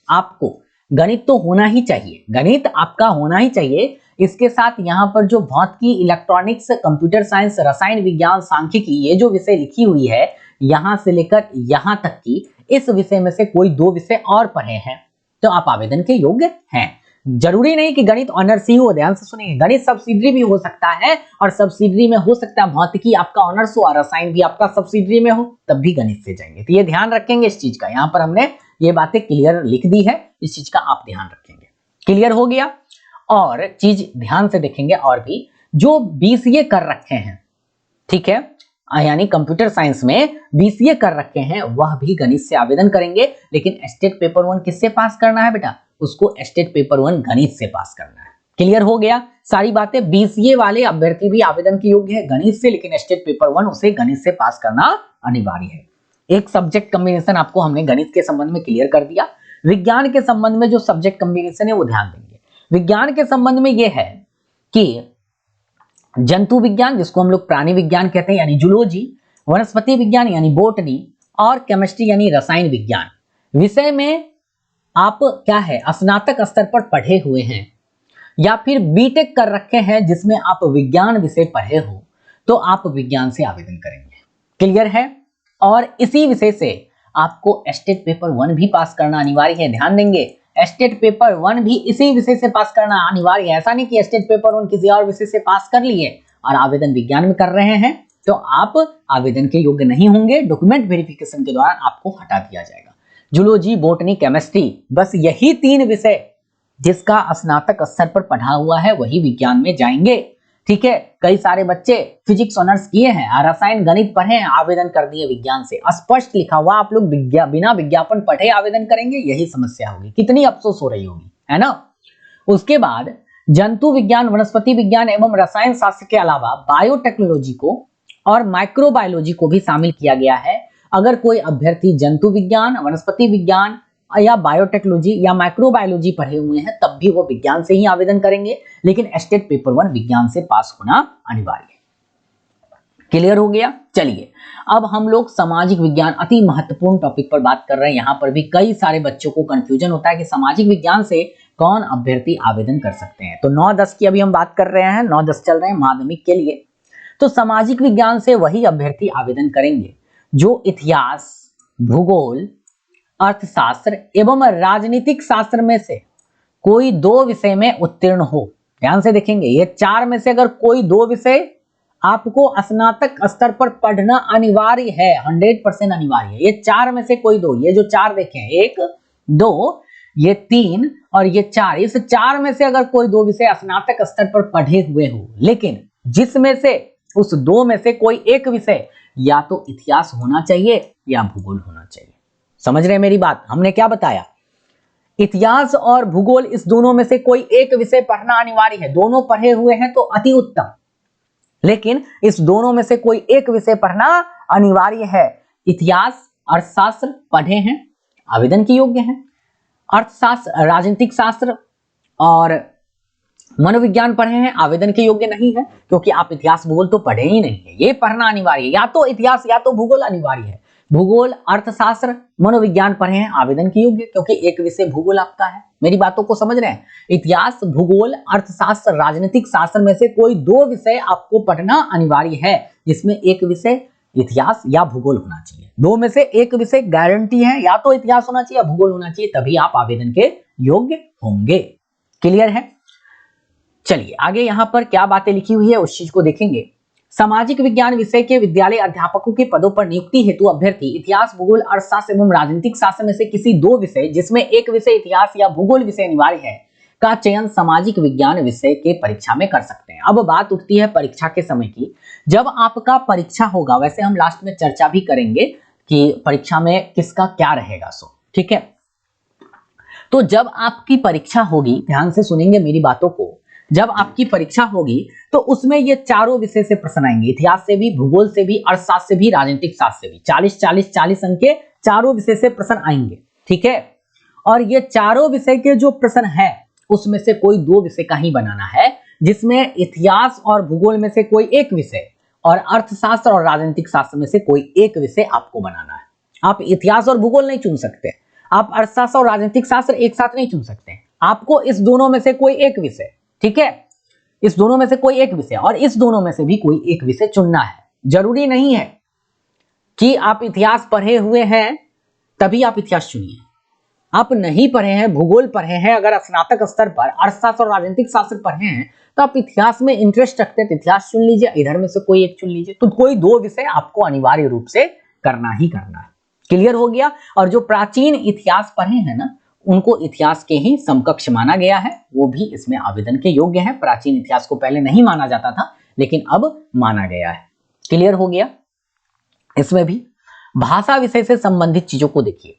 आपको गणित तो होना ही चाहिए, गणित आपका होना ही चाहिए। इसके साथ यहाँ पर जो भौतिकी, इलेक्ट्रॉनिक्स, कंप्यूटर साइंस, रसायन विज्ञान, सांख्यिकी, ये जो विषय लिखी हुई है, यहां से लेकर यहां तक की इस विषय में से कोई दो विषय और पढ़े हैं तो आप आवेदन के योग्य हैं। जरूरी नहीं कि गणित ऑनर्स ही हो, ध्यान से सुनिए, गणित सब्सिडरी भी हो सकता है, और सब्सिडरी में हो सकता है भौतिकी आपका ऑनर्स हो और रसायन भी आपका सब्सिडरी में हो, तब भी गणित से जाएंगे। तो ये ध्यान रखेंगे इस चीज का, यहाँ पर हमने ये बातें क्लियर लिख दी है, इस चीज का आप ध्यान रखेंगे। क्लियर हो गया। और चीज ध्यान से देखेंगे, और भी जो बीसीए कर रखे हैं, ठीक है, यानी कंप्यूटर साइंस में बीसीए कर रखे हैं, वह भी गणित से आवेदन करेंगे। लेकिन एस्टेट पेपर 1 किससे पास करना है बेटा? उसको एस्टेट पेपर 1 गणित से पास करना है। क्लियर हो गया सारी बातें। बीसीए वाले अभ्यर्थी भी आवेदन के योग्य है गणित से, लेकिन एस्टेट पेपर 1 उसे गणित से पास करना अनिवार्य है। एक सब्जेक्ट कॉम्बिनेशन आपको हमने गणित के संबंध में क्लियर कर दिया। विज्ञान के संबंध में जो सब्जेक्ट कॉम्बिनेशन है वो ध्यान देंगे। विज्ञान के संबंध में यह है कि जंतु विज्ञान, जिसको हम लोग प्राणी विज्ञान कहते हैं यानी जूलॉजी, वनस्पति विज्ञान यानी बॉटनी, और केमिस्ट्री यानी रसायन विज्ञान विषय में आप क्या है, स्नातक स्तर पर पढ़े हुए हैं या फिर बीटेक कर रखे हैं जिसमें आप विज्ञान विषय पढ़े हो, तो आप विज्ञान से आवेदन करेंगे। क्लियर है। और इसी विषय से आपको एस्टेट पेपर 1 भी पास करना अनिवार्य है। ध्यान देंगे, एस्टेट पेपर 1 भी इसी विषय से पास करना अनिवार्य है। ऐसा नहीं कि एस्टेट पेपर 1 किसी और विषय से पास कर लिए और आवेदन विज्ञान में कर रहे हैं तो आप आवेदन के योग्य नहीं होंगे। डॉक्यूमेंट वेरिफिकेशन के दौरान आपको हटा दिया जाएगा। जूलॉजी, बॉटनी, केमिस्ट्री, बस यही 3 विषय जिसका स्नातक स्तर पर पढ़ा हुआ है वही विज्ञान में जाएंगे। ठीक है, कई सारे बच्चे फिजिक्स ऑनर्स किए हैं, रसायन गणित पढ़े हैं, आवेदन कर दिए विज्ञान से। स्पष्ट लिखा हुआ आप लोग बिना विज्ञापन पढ़े आवेदन करेंगे, यही समस्या होगी। कितनी अफसोस हो रही होगी, है ना। उसके बाद जंतु विज्ञान, वनस्पति विज्ञान एवं रसायन शास्त्र के अलावा बायोटेक्नोलॉजी को और माइक्रोबायोलॉजी को भी शामिल किया गया है। अगर कोई अभ्यर्थी जंतु विज्ञान, वनस्पति विज्ञान या बायोटेक्नोलॉजी या माइक्रोबायोलॉजी पढ़े हुए हैं तब भी वो विज्ञान से ही आवेदन करेंगे, लेकिन स्टेट पेपर 1 विज्ञान से पास होना अनिवार्य है। क्लियर हो गया। चलिए अब हम लोग सामाजिक विज्ञान, अति महत्वपूर्ण टॉपिक पर बात कर रहे हैं। यहाँ पर भी कई सारे बच्चों को कंफ्यूजन होता है कि सामाजिक विज्ञान से कौन अभ्यर्थी आवेदन कर सकते हैं। तो 9-10 की अभी हम बात कर रहे हैं, 9-10 चल रहे हैं माध्यमिक के लिए। तो सामाजिक विज्ञान से वही अभ्यर्थी आवेदन करेंगे जो इतिहास, भूगोल, अर्थशास्त्र एवं राजनीतिक शास्त्र में से कोई 2 विषय में उत्तीर्ण हो। ध्यान से देखेंगे, ये 4 में से अगर कोई 2 विषय आपको स्नातक स्तर पर पढ़ना अनिवार्य है, 100% अनिवार्य है। ये 4 में से कोई 2, ये जो 4 देखें, 1, 2, ये 3 और ये 4, इस 4 में से अगर कोई 2 विषय स्नातक स्तर पर पढ़े हुए हो, लेकिन जिसमें से उस 2 में से कोई एक विषय या तो इतिहास होना चाहिए या भूगोल होना चाहिए। समझ रहे हैं मेरी बात। हमने क्या बताया, इतिहास और भूगोल, इस दोनों में से कोई एक विषय पढ़ना अनिवार्य है। दोनों पढ़े हुए हैं तो अति उत्तम, लेकिन इस दोनों में से कोई एक विषय पढ़ना अनिवार्य है। इतिहास, अर्थशास्त्र पढ़े हैं, आवेदन के योग्य हैं। अर्थशास्त्र, राजनीतिक शास्त्र और मनोविज्ञान पढ़े हैं, आवेदन के योग्य नहीं है, क्योंकि आप इतिहास भूगोल तो पढ़े ही नहीं है। ये पढ़ना अनिवार्य है, या तो इतिहास या तो भूगोल अनिवार्य है। भूगोल, अर्थशास्त्र, मनोविज्ञान पढ़े हैं, आवेदन के योग्य, क्योंकि एक विषय भूगोल आपका है। मेरी बातों को समझ रहे हैं। इतिहास, भूगोल, अर्थशास्त्र, राजनीतिक शास्त्र में से कोई 2 विषय आपको पढ़ना अनिवार्य है, जिसमें एक विषय इतिहास या भूगोल होना चाहिए। 2 में से एक विषय गारंटी है, या तो इतिहास होना चाहिए या भूगोल होना चाहिए, तभी आप आवेदन के योग्य होंगे। क्लियर है। चलिए आगे यहां पर क्या बातें लिखी हुई है उस चीज को देखेंगे। सामाजिक विज्ञान विषय के विद्यालय अध्यापकों के पदों पर नियुक्ति हेतु अभ्यर्थी इतिहास, भूगोल, अर्थशास्त्र एवं राजनीतिक शास्त्र में से किसी 2 विषय, जिसमें एक विषय इतिहास या भूगोल विषय अनिवार्य है, का चयन सामाजिक विज्ञान विषय के परीक्षा में कर सकते हैं। अब बात उठती है परीक्षा के समय की। जब आपका परीक्षा होगा, वैसे हम लास्ट में चर्चा भी करेंगे कि परीक्षा में किसका क्या रहेगा, सो ठीक है। तो जब आपकी परीक्षा होगी, ध्यान से सुनेंगे मेरी बातों को, जब आपकी परीक्षा होगी तो उसमें ये चारों विषय से प्रश्न आएंगे, इतिहास से भी, भूगोल से भी, अर्थशास्त्र से भी, राजनीतिक शास्त्र से भी। 40-40-40 अंक के चारों विषय से प्रश्न आएंगे, ठीक है। और ये चारों विषय के जो प्रश्न है उसमें से कोई 2 विषय का ही बनाना है, जिसमें इतिहास और भूगोल में से कोई एक विषय और अर्थशास्त्र और राजनीतिक शास्त्र में से कोई एक विषय आपको बनाना है। आप इतिहास और भूगोल नहीं चुन सकते, आप अर्थशास्त्र और राजनीतिक शास्त्र एक साथ नहीं चुन सकते। आपको इस दोनों में से कोई एक विषय, ठीक है, इस दोनों में से कोई एक विषय और इस दोनों में से भी कोई एक विषय चुनना है। जरूरी नहीं है कि आप इतिहास पढ़े हुए हैं तभी आप इतिहास चुनिए। आप नहीं पढ़े हैं, भूगोल पढ़े हैं, अगर स्नातक स्तर पर अर्थशास्त्र और राजनीतिक शास्त्र पढ़े हैं तो आप इतिहास में इंटरेस्ट रखते हैं तो इतिहास चुन लीजिए, इधर में से कोई एक चुन लीजिए। तो कोई 2 विषय आपको अनिवार्य रूप से करना ही करना है। क्लियर हो गया। और जो प्राचीन इतिहास पढ़े हैं ना, उनको इतिहास के ही समकक्ष माना गया है, वो भी इसमें आवेदन के योग्य है। प्राचीन इतिहास को पहले नहीं माना जाता था, लेकिन अब माना गया है। क्लियर हो गया। इसमें भी भाषा विषय से संबंधित चीजों को देखिए।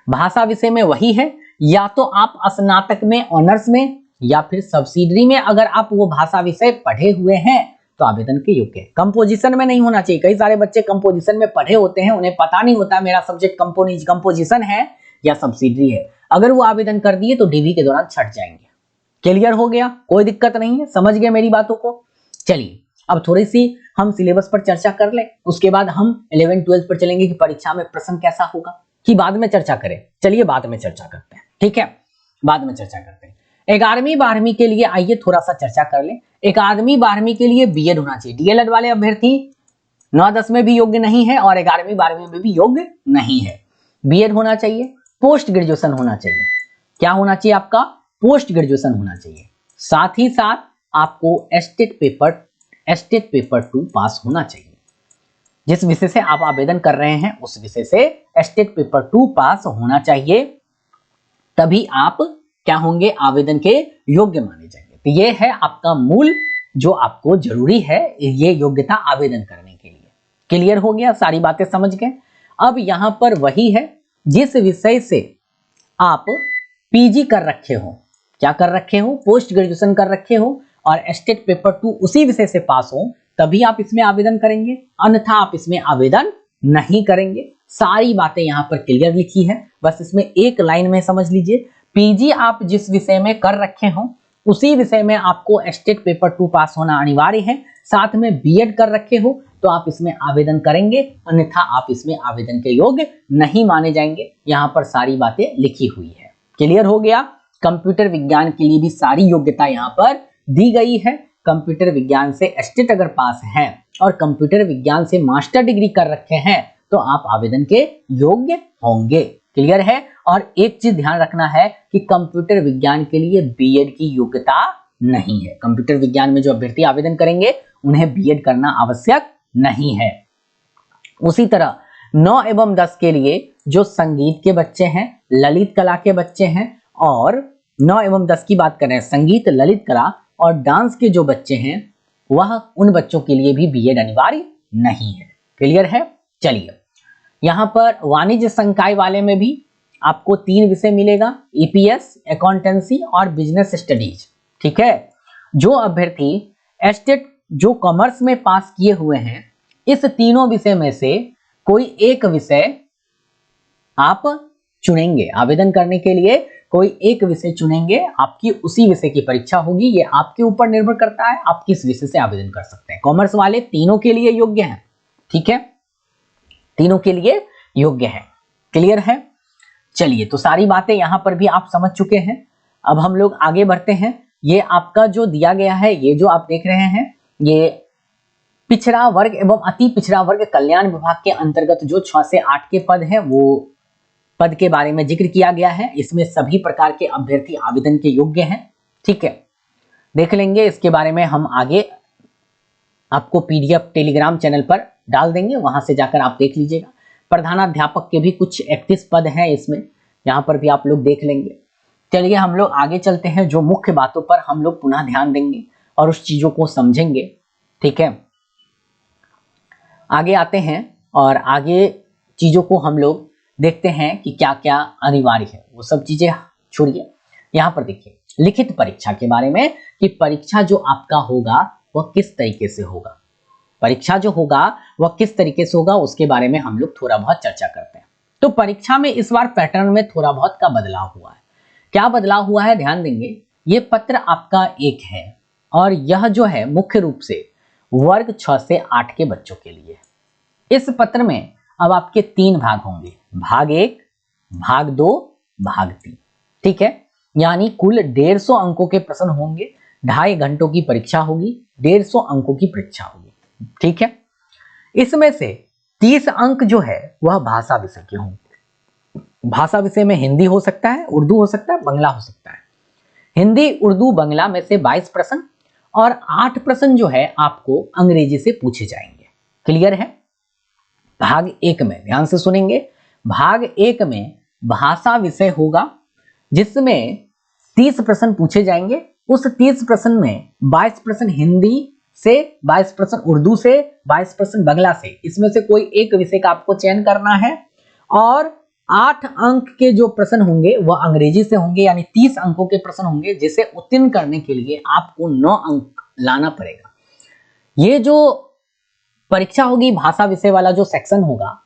भाषा विषय में वही है, या तो आप स्नातक में ऑनर्स में या फिर सब्सिडरी में अगर आप वो भाषा विषय पढ़े हुए हैं तो आवेदन के योग्य है। कंपोजिशन में नहीं होना चाहिए। कई सारे बच्चे कंपोजिशन में पढ़े होते हैं, उन्हें पता नहीं होता मेरा सब्जेक्ट कंपोजिशन है या सब्सिडरी है। अगर वो आवेदन कर दिए तो डीवी के दौरान छट जाएंगे। क्लियर हो गया, कोई दिक्कत नहीं है, समझ गए मेरी बातों को। चलिए अब थोड़ी सी हम सिलेबस पर चर्चा कर लें, उसके बाद हम 11-12 पर चलेंगे कि परीक्षा में प्रश्न कैसा होगा, कि बाद में चर्चा करें। चलिए बाद में चर्चा करते हैं, ठीक है, बाद में चर्चा करते हैं। 11वीं 12वीं के लिए आइए थोड़ा सा चर्चा कर लें। 11वीं 12वीं के लिए बीएड होना चाहिए। डीएलएड वाले अभ्यर्थी 9-10 में भी योग्य नहीं है और 11वीं 12वीं में भी योग्य नहीं है। बीएड होना चाहिए, पोस्ट ग्रेजुएशन होना चाहिए। क्या होना चाहिए आपका? पोस्ट ग्रेजुएशन होना चाहिए। साथ ही साथ आपको स्टेट पेपर 2 पास होना चाहिए। जिस विषय से आप आवेदन कर रहे हैं उस विषय से स्टेट पेपर 2 पास होना चाहिए, तभी आप क्या होंगे, आवेदन के योग्य माने जाएंगे। तो ये है आपका मूल जो आपको जरूरी है, ये योग्यता आवेदन करने के लिए। क्लियर हो गया, सारी बातें समझ गए। अब यहां पर वही है, जिस विषय से आप पीजी कर रखे हो, क्या कर रखे हो, पोस्ट ग्रेजुएशन कर रखे हो, और स्टेट पेपर 2 उसी विषय से पास हो, तभी आप इसमें आवेदन करेंगे, अन्यथा आप इसमें आवेदन नहीं करेंगे। सारी बातें यहां पर क्लियर लिखी है, बस इसमें एक लाइन में समझ लीजिए। पीजी आप जिस विषय में कर रखे हो उसी विषय में आपको स्टेट पेपर 2 पास होना अनिवार्य है। साथ में बीएड कर रखे हो तो आप इसमें आवेदन करेंगे, अन्यथा आप इसमें आवेदन के योग्य नहीं माने जाएंगे। यहां पर सारी बातें लिखी हुई है। क्लियर हो गया। कंप्यूटर विज्ञान के लिए भी सारी योग्यता यहां पर दी गई है। कंप्यूटर विज्ञान से स्टेट अगर पास है और कंप्यूटर विज्ञान से मास्टर डिग्री कर रखे हैं तो आप आवेदन के योग्य होंगे। क्लियर है। और एक चीज ध्यान रखना है कि कंप्यूटर विज्ञान के लिए बीएड की योग्यता नहीं है। कंप्यूटर विज्ञान में जो अभ्यर्थी आवेदन करेंगे उन्हें बीएड करना आवश्यक नहीं है। उसी तरह 9 एवं 10 के लिए जो संगीत के बच्चे हैं, ललित कला के बच्चे हैं, और 9 एवं 10 की बात करें, संगीत, ललित कला और डांस के जो बच्चे हैं, वह उन बच्चों के लिए भी बीएड अनिवार्य नहीं है। क्लियर है। चलिए, यहां पर वाणिज्य संकाय वाले में भी आपको 3 विषय मिलेगा, ईपीएस, अकाउंटेंसी और बिजनेस स्टडीज। ठीक है। जो अभ्यर्थी स्टेट जो कॉमर्स में पास किए हुए हैं, इस तीनों विषय में से कोई एक विषय आप चुनेंगे आवेदन करने के लिए, कोई एक विषय चुनेंगे, आपकी उसी विषय की परीक्षा होगी। ये आपके ऊपर निर्भर करता है आप किस विषय से आवेदन कर सकते हैं। कॉमर्स वाले तीनों के लिए योग्य हैं। ठीक है, तीनों के लिए योग्य है। क्लियर है। चलिए, तो सारी बातें यहां पर भी आप समझ चुके हैं। अब हम लोग आगे बढ़ते हैं। ये आपका जो दिया गया है, ये जो आप देख रहे हैं, ये पिछड़ा वर्ग एवं अति पिछड़ा वर्ग कल्याण विभाग के अंतर्गत जो 6 से 8 के पद हैं, वो पद के बारे में जिक्र किया गया है। इसमें सभी प्रकार के अभ्यर्थी आवेदन के योग्य हैं। ठीक है, देख लेंगे इसके बारे में हम आगे, आपको पीडीएफ टेलीग्राम चैनल पर डाल देंगे, वहां से जाकर आप देख लीजिएगा। प्रधानाध्यापक के भी कुछ 31 पद हैं इसमें, यहां पर भी आप लोग देख लेंगे। चलिए, हम लोग आगे चलते हैं। जो मुख्य बातों पर हम लोग पुनः ध्यान देंगे और उस चीजों को समझेंगे। ठीक है, आगे आते हैं और आगे चीजों को हम लोग देखते हैं कि क्या क्या अनिवार्य है। वो सब चीजें छोड़िए, यहां पर देखिए लिखित परीक्षा के बारे में, कि परीक्षा जो आपका होगा वह किस तरीके से होगा। परीक्षा जो होगा वह किस तरीके से होगा उसके बारे में हम लोग थोड़ा बहुत चर्चा करते हैं। तो परीक्षा में इस बार पैटर्न में थोड़ा बहुत का बदलाव हुआ है। क्या बदलाव हुआ है, ध्यान देंगे। ये पत्र आपका एक है और यह जो है मुख्य रूप से वर्ग 6 से 8 के बच्चों के लिए। इस पत्र में अब आपके 3 भाग होंगे, भाग 1, भाग 2, भाग 3। ठीक है, यानी कुल 150 अंकों के प्रश्न होंगे, 2.5 घंटों की परीक्षा होगी, 150 अंकों की परीक्षा होगी। ठीक है, इसमें से 30 अंक जो है वह भाषा विषय के होंगे। भाषा विषय में हिंदी हो सकता है, उर्दू हो सकता है, बंगला हो सकता है। हिंदी, उर्दू, बंगला में से 22 प्रश्न और 8 प्रश्न जो है आपको अंग्रेजी से पूछे जाएंगे। क्लियर है। भाग 1 में ध्यान से सुनेंगे, भाग 1 में भाषा विषय होगा जिसमें 30 प्रश्न पूछे जाएंगे। उस 30 प्रश्न में 22 प्रश्न हिंदी से, 22 प्रश्न उर्दू से, 22 प्रश्न बंगला से। इसमें से कोई एक विषय का आपको चयन करना है और 8 अंक के जो प्रश्न होंगे वह अंग्रेजी से होंगे, यानी 30 अंकों के प्रश्न होंगे, जिसे उत्तीर्ण करने के लिए आपको 9 अंक लाना पड़ेगा। ये जो परीक्षा होगी, भाषा विषय वाला जो सेक्शन होगा,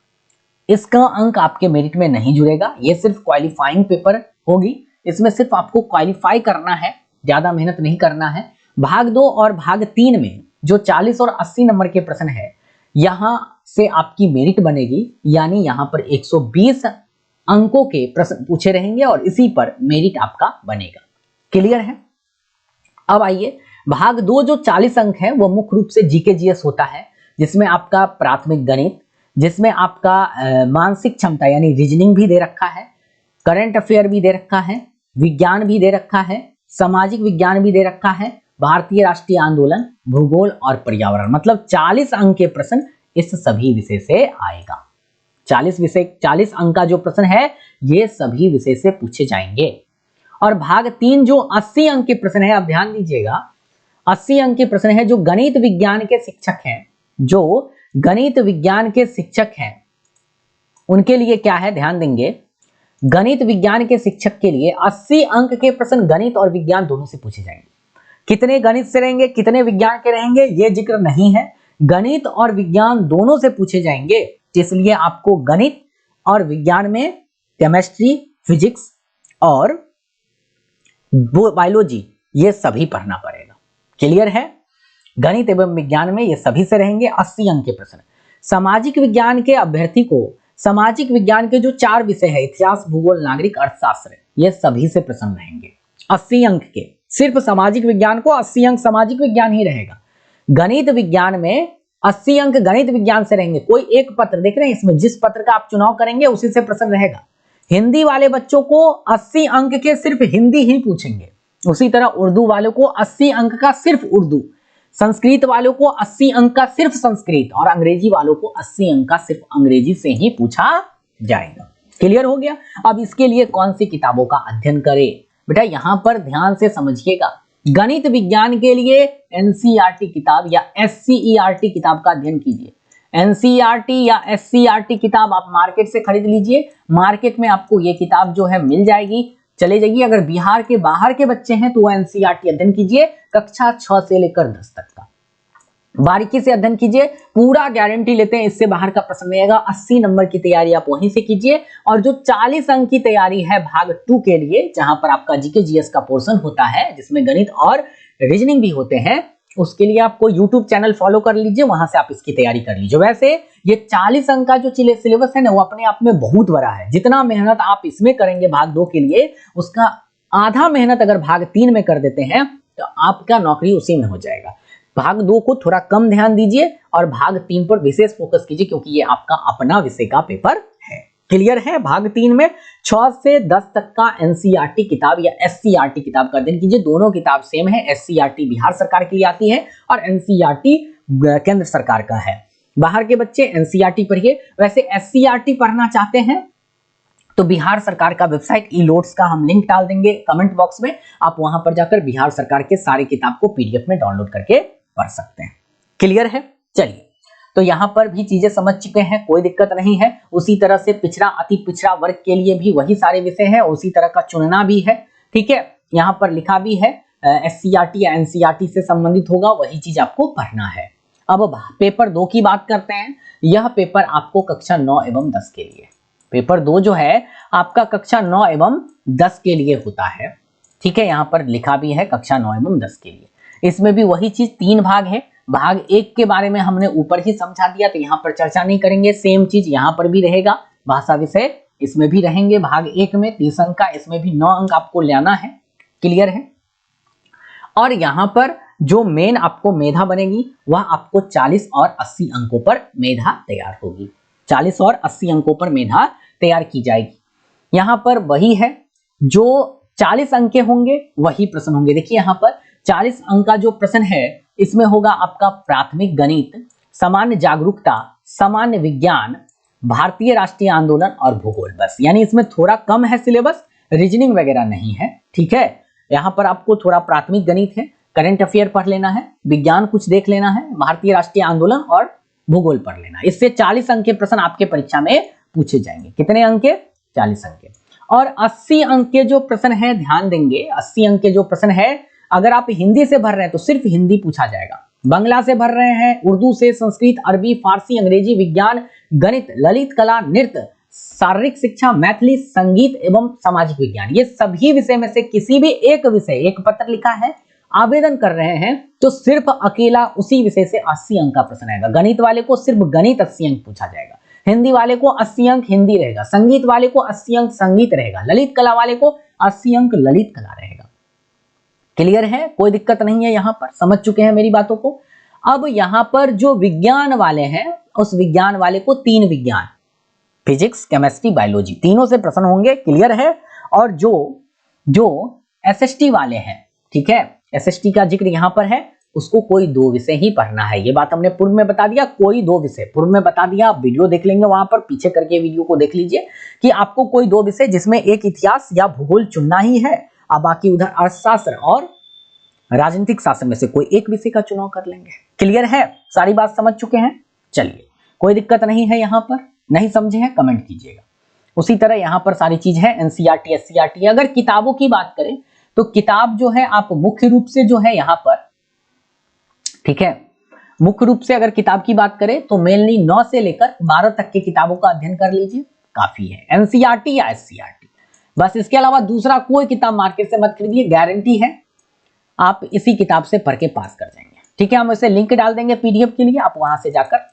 इसका अंक आपके मेरिट में नहीं जुड़ेगा। ये सिर्फ क्वालिफाइंग पेपर होगी, इसमें सिर्फ आपको क्वालिफाई करना है, ज्यादा मेहनत नहीं करना है। भाग 2 और भाग 3 में जो 40 और 80 नंबर के प्रश्न है, यहां से आपकी मेरिट बनेगी, यानी यहां पर 120 अंकों के प्रश्न पूछे रहेंगे और इसी पर मेरिट आपका बनेगा। क्लियर है। अब आइए, भाग 2 जो 40 अंक है वो मुख्य रूप से जीके जीएस होता है, जिसमें आपका प्राथमिक गणित, जिसमें आपका मानसिक क्षमता यानी रीजनिंग भी दे रखा है, करंट अफेयर भी दे रखा है, विज्ञान भी दे रखा है, सामाजिक विज्ञान भी दे रखा है, भारतीय राष्ट्रीय आंदोलन, भूगोल और पर्यावरण। मतलब 40 अंक के प्रश्न इस सभी विषय से आएगा। 40 अंक का जो प्रश्न है ये सभी विषय से पूछे जाएंगे। और भाग 3 जो 80 अंक के प्रश्न है, आप ध्यान दीजिएगा, 80 अंक के प्रश्न है जो गणित विज्ञान के शिक्षक हैं, जो गणित विज्ञान के शिक्षक हैं उनके लिए क्या है, ध्यान देंगे। गणित विज्ञान के शिक्षक के लिए 80 अंक के प्रश्न गणित और विज्ञान दोनों से पूछे जाएंगे। कितने गणित से रहेंगे, कितने विज्ञान के रहेंगे, ये जिक्र नहीं है। गणित और विज्ञान दोनों से पूछे जाएंगे, इसलिए आपको गणित और विज्ञान में केमिस्ट्री, फिजिक्स और बायोलॉजी ये सभी पढ़ना पड़ेगा। क्लियर है? गणित एवं विज्ञान में ये सभी से रहेंगे 80 अंक के प्रश्न। सामाजिक विज्ञान के अभ्यर्थी को सामाजिक विज्ञान के जो 4 विषय है, इतिहास, भूगोल, नागरिक अर्थशास्त्र, ये सभी से प्रश्न रहेंगे 80 अंक के। सिर्फ सामाजिक विज्ञान को 80 अंक सामाजिक विज्ञान ही रहेगा। गणित विज्ञान में 80 अंक गणित विज्ञान से रहेंगे। कोई एक पत्र देख रहे हैं, इसमें जिस पत्र का आप चुनाव करेंगे उसी से प्रश्न रहेगा। हिंदी वाले बच्चों को 80 अंक के सिर्फ हिंदी ही पूछेंगे। उसी तरह उर्दू वालों को 80 अंक का सिर्फ उर्दू, संस्कृत वालों को 80 अंक का सिर्फ संस्कृत और अंग्रेजी वालों को 80 अंक का सिर्फ अंग्रेजी से ही पूछा जाएगा। क्लियर हो गया? अब इसके लिए कौन सी किताबों का अध्ययन करें? बेटा यहां पर ध्यान से समझिएगा। गणित विज्ञान के लिए एनसीईआरटी किताब या एससीईआरटी किताब का अध्ययन कीजिए। एनसीईआरटी या एससीईआरटी किताब आप मार्केट से खरीद लीजिए। मार्केट में आपको ये किताब जो है मिल जाएगी, चले जाइए। अगर बिहार के बाहर के बच्चे हैं तो वो एनसीईआरटी अध्ययन कीजिए, कक्षा 6 से लेकर 10 तक का बारीकी से अध्ययन कीजिए। पूरा गारंटी लेते हैं इससे बाहर का प्रश्न नहीं आएगा। 80 नंबर की तैयारी आप वहीं से कीजिए। और जो 40 अंक की तैयारी है भाग 2 के लिए, जहां पर आपका जीके जीएस का पोर्शन होता है, जिसमें गणित और रीजनिंग भी होते हैं, उसके लिए आपको यूट्यूब चैनल फॉलो कर लीजिए, वहां से आप इसकी तैयारी कर लीजिए। वैसे ये 40 अंक का जो सिलेबस है ना, वो अपने आप में बहुत बड़ा है। जितना मेहनत आप इसमें करेंगे भाग 2 के लिए, उसका आधा मेहनत अगर भाग 3 में कर देते हैं तो आपका नौकरी उसी में हो जाएगा। भाग 2 को थोड़ा कम ध्यान दीजिए और भाग 3 पर विशेष फोकस कीजिए, क्योंकि ये आपका अपना विषय का पेपर है। क्लियर है? भाग 3 में 6 से 10 तक का एनसीईआरटी किताब या एससीईआरटी किताब का अध्ययन कीजिए। दोनों किताब सेम है। एससीईआरटी बिहार सरकार के लिए आती है और एनसीईआरटी केंद्र सरकार का है। बाहर के बच्चे एनसीईआरटी पढ़िए। वैसे एससीईआरटी पढ़ना चाहते हैं तो बिहार सरकार का वेबसाइट ई-लोट्स का हम लिंक डाल देंगे कमेंट बॉक्स में, आप वहां पर जाकर बिहार सरकार के सारी किताब को पीडीएफ में डाउनलोड करके पढ़ सकते हैं। क्लियर है? चलिए, तो यहां पर भी चीजें समझ चुके हैं, कोई दिक्कत नहीं है। उसी तरह से पिछड़ा अति पिछड़ा वर्ग के लिए भी वही सारे विषय हैं, उसी तरह का चुनना भी है। ठीक है, यहां पर लिखा भी है एससीईआरटी या एनसीईआरटी से संबंधित होगा, वही चीज आपको पढ़ना है। अब पेपर 2 की बात करते हैं। यह पेपर आपको कक्षा 9 एवं 10 के लिए, पेपर 2 जो है आपका कक्षा 9 एवं 10 के लिए होता है। ठीक है, यहां पर लिखा भी है कक्षा 9 एवं 10 के लिए। इसमें भी वही चीज 3 भाग है। भाग 1 के बारे में हमने ऊपर ही समझा दिया, तो यहां पर चर्चा नहीं करेंगे। सेम चीज यहां पर भी रहेगा, भाषा विषय इसमें भी रहेंगे। भाग 1 में 30 अंक का, इसमें भी 9 अंक आपको लेना है। क्लियर है? और यहां पर जो मेन आपको मेधा बनेगी वह आपको 40 और 80 अंकों पर मेधा तैयार होगी। 40 और 80 अंकों पर मेधा तैयार की जाएगी। यहां पर वही है, जो 40 अंक के होंगे वही प्रश्न होंगे। देखिए यहां पर 40 अंक का जो प्रश्न है इसमें होगा आपका प्राथमिक गणित, सामान्य जागरूकता, सामान्य विज्ञान, भारतीय राष्ट्रीय आंदोलन और भूगोल। बस, यानी इसमें थोड़ा कम है सिलेबस, रीजनिंग वगैरह नहीं है। ठीक है, यहां पर आपको थोड़ा प्राथमिक गणित है, करंट अफेयर पढ़ लेना है, विज्ञान कुछ देख लेना है, भारतीय राष्ट्रीय आंदोलन और भूगोल पढ़ लेना है। इससे 40 अंक के प्रश्न आपके परीक्षा में पूछे जाएंगे। कितने अंक के? 40 अंक के। और 80 अंक के जो प्रश्न है, ध्यान देंगे, 80 अंक के जो प्रश्न है, अगर आप हिंदी से भर रहे हैं तो सिर्फ हिंदी पूछा जाएगा। बांग्ला से भर रहे हैं, उर्दू से, संस्कृत, अरबी, फारसी, अंग्रेजी, विज्ञान, गणित, ललित कला, नृत्य, शारीरिक शिक्षा, मैथिली, संगीत एवं सामाजिक विज्ञान, ये सभी विषय में से किसी भी एक विषय, एक पत्र लिखा है, आवेदन कर रहे हैं, तो सिर्फ अकेला उसी विषय से 80 अंक का प्रश्न आएगा। गणित वाले को सिर्फ गणित 80 अंक पूछा जाएगा, हिंदी वाले को 80 अंक हिंदी रहेगा, संगीत वाले को 80 अंक संगीत रहेगा, ललित कला वाले को 80 अंक ललित कला रहेगा। क्लियर है? कोई दिक्कत नहीं है, यहां पर समझ चुके हैं मेरी बातों को। अब यहां पर जो विज्ञान वाले हैं, उस विज्ञान वाले को 3 विज्ञान, फिजिक्स, केमिस्ट्री, बायोलॉजी, तीनों से प्रश्न होंगे। क्लियर है? और जो एसएसटी वाले हैं, ठीक है, एसएसटी का जिक्र यहां पर है, उसको कोई 2 विषय ही पढ़ना है। ये बात हमने पूर्व में बता दिया, कोई 2 विषय पूर्व में बता दिया। आप वीडियो देख लेंगे, वहां पर पीछे करके वीडियो को देख लीजिए कि आपको कोई 2 विषय जिसमें एक इतिहास या भूगोल चुनना ही है, अब बाकी उधर अर्थशास्त्र और राजनीतिक शास्त्र में से कोई एक विषय का चुनाव कर लेंगे। क्लियर है? सारी बात समझ चुके हैं? चलिए, कोई दिक्कत नहीं है। यहाँ पर नहीं समझे हैं कमेंट कीजिएगा। उसी तरह यहाँ पर सारी चीज है, एनसीईआरटी, एससीईआरटी। अगर किताबों की बात करें तो किताब जो है आप मुख्य रूप से जो है यहाँ पर, ठीक है, मुख्य रूप से अगर किताब की बात करें तो मेनली 9 से लेकर 12 तक की किताबों का अध्ययन कर लीजिए, काफी है। एनसीईआरटी या एससीईआरटी बस, इसके अलावा दूसरा कोई किताब मार्केट से मत खरीदिए, गारंटी है आप इसी किताब से पढ़ के पास कर जाएंगे। ठीक है, हम इसे लिंक डाल देंगे पीडीएफ के लिए, आप वहां से जाकर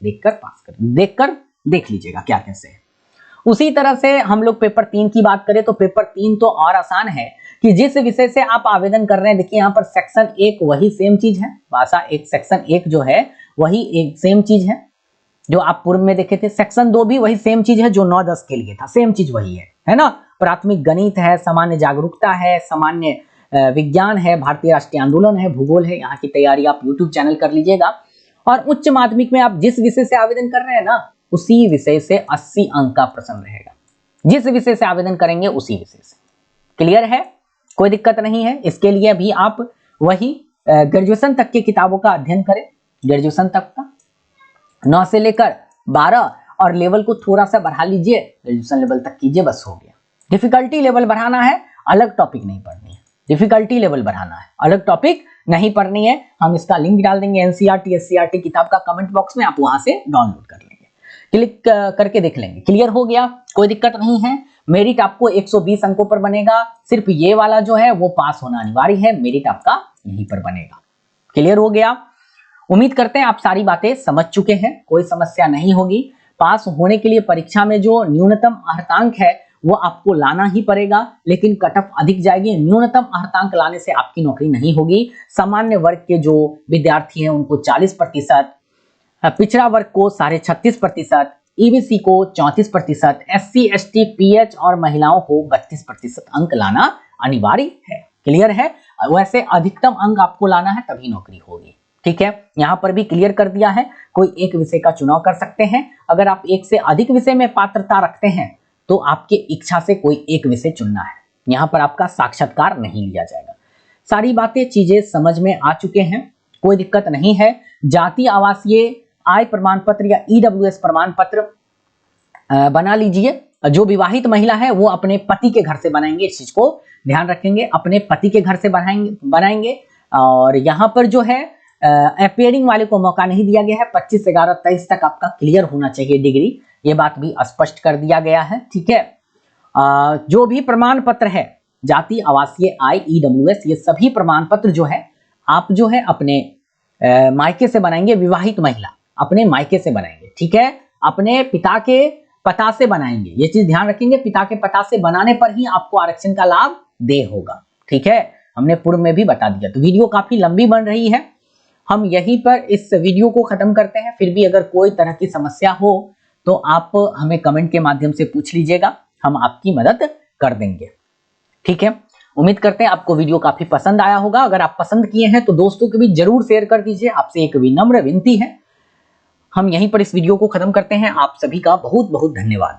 देख लीजिएगा क्या कैसे है। उसी तरह से हम लोग पेपर 3 की बात करें तो पेपर 3 तो और आसान है कि जिस विषय से आप आवेदन कर रहे हैं, देखिए यहाँ पर सेक्शन 1 वही सेम चीज है, भाषा एक सेक्शन 1 जो है वही एक सेम चीज है जो आप पूर्व में देखे थे। सेक्शन 2 भी वही सेम चीज है जो 9-10 के लिए था, सेम चीज वही है ना। प्राथमिक गणित है, सामान्य जागरूकता है, सामान्य विज्ञान है, भारतीय राष्ट्रीय आंदोलन है, भूगोल है। यहाँ की तैयारी आप यूट्यूब चैनल कर लीजिएगा। और उच्च माध्यमिक में आप जिस विषय से आवेदन कर रहे हैं ना, उसी विषय से 80 अंक का प्रश्न रहेगा। जिस विषय से आवेदन करेंगे उसी विषय से। क्लियर है? कोई दिक्कत नहीं है। इसके लिए भी आप वही ग्रेजुएशन तक की किताबों का अध्ययन करें, ग्रेजुएशन तक का 9 से लेकर 12, और लेवल को थोड़ा सा बढ़ा लीजिए, ग्रेजुएशन लेवल तक कीजिए, बस हो गया। डिफिकल्टी लेवल बढ़ाना है, अलग टॉपिक नहीं पढ़नी है। डिफिकल्टी लेवल बढ़ाना है, अलग टॉपिक नहीं पढ़नी है। हम इसका लिंक डाल देंगे एनसीईआरटी, एससीईआरटी किताब का कमेंट बॉक्स में, आप वहां से डाउनलोड कर लेंगे, क्लिक करके देख लेंगे। क्लियर हो गया? कोई दिक्कत नहीं है। मेरिट आपको 120 अंकों पर बनेगा। सिर्फ ये वाला जो है वो पास होना अनिवार्य है, मेरिट आपका यहीं पर बनेगा। क्लियर हो गया? उम्मीद करते हैं आप सारी बातें समझ चुके हैं, कोई समस्या नहीं होगी। पास होने के लिए परीक्षा में जो न्यूनतम अर्हतांक है वो आपको लाना ही पड़ेगा, लेकिन कट ऑफ अधिक जाएगी। न्यूनतम अर्हतांक लाने से आपकी नौकरी नहीं होगी। सामान्य वर्ग के जो विद्यार्थी हैं उनको 40%, पिछड़ा वर्ग को 36.5%, ईबीसी को 34%, एससी, एसटी, पीएच और महिलाओं को 32% अंक लाना अनिवार्य है। क्लियर है? वैसे अधिकतम अंक आपको लाना है तभी नौकरी होगी। ठीक है, यहां पर भी क्लियर कर दिया है। कोई एक विषय का चुनाव कर सकते हैं। अगर आप एक से अधिक विषय में पात्रता रखते हैं तो आपके इच्छा से कोई एक विषय चुनना है, यहां पर आपका साक्षात्कार नहीं लिया जाएगा। सारी बातें चीजें समझ में आ चुके हैं, कोई दिक्कत नहीं है। जाति आवासीय आय प्रमाण पत्र या ईडब्ल्यूएस प्रमाण पत्र बना लीजिए। जो विवाहित महिला है वो अपने पति के घर से बनाएंगे, इस चीज को ध्यान रखेंगे, अपने पति के घर से बनाएंगे। और यहाँ पर जो है अपियरिंग वाले को मौका नहीं दिया गया है। 25/11/23 तक आपका क्लियर होना चाहिए डिग्री, ये बात भी स्पष्ट कर दिया गया है। ठीक है, जो भी प्रमाण पत्र है, जाति, आवासीय आय, ईडब्ल्यूएस, ये सभी प्रमाण पत्र जो है आप जो है अपने मायके से बनाएंगे। विवाहित महिला अपने मायके से बनाएंगे। ठीक है, अपने पिता के पता से बनाएंगे, ये चीज ध्यान रखेंगे। पिता के पता से बनाने पर ही आपको आरक्षण का लाभ दे होगा। ठीक है, हमने पूर्व में भी बता दिया। तो वीडियो काफी लंबी बन रही है, हम यहीं पर इस वीडियो को खत्म करते हैं। फिर भी अगर कोई तरह की समस्या हो तो आप हमें कमेंट के माध्यम से पूछ लीजिएगा, हम आपकी मदद कर देंगे। ठीक है, उम्मीद करते हैं आपको वीडियो काफी पसंद आया होगा। अगर आप पसंद किए हैं तो दोस्तों को भी जरूर शेयर कर दीजिए। आपसे एक विनम्र विनती है। हम यहीं पर इस वीडियो को खत्म करते हैं। आप सभी का बहुत बहुत धन्यवाद।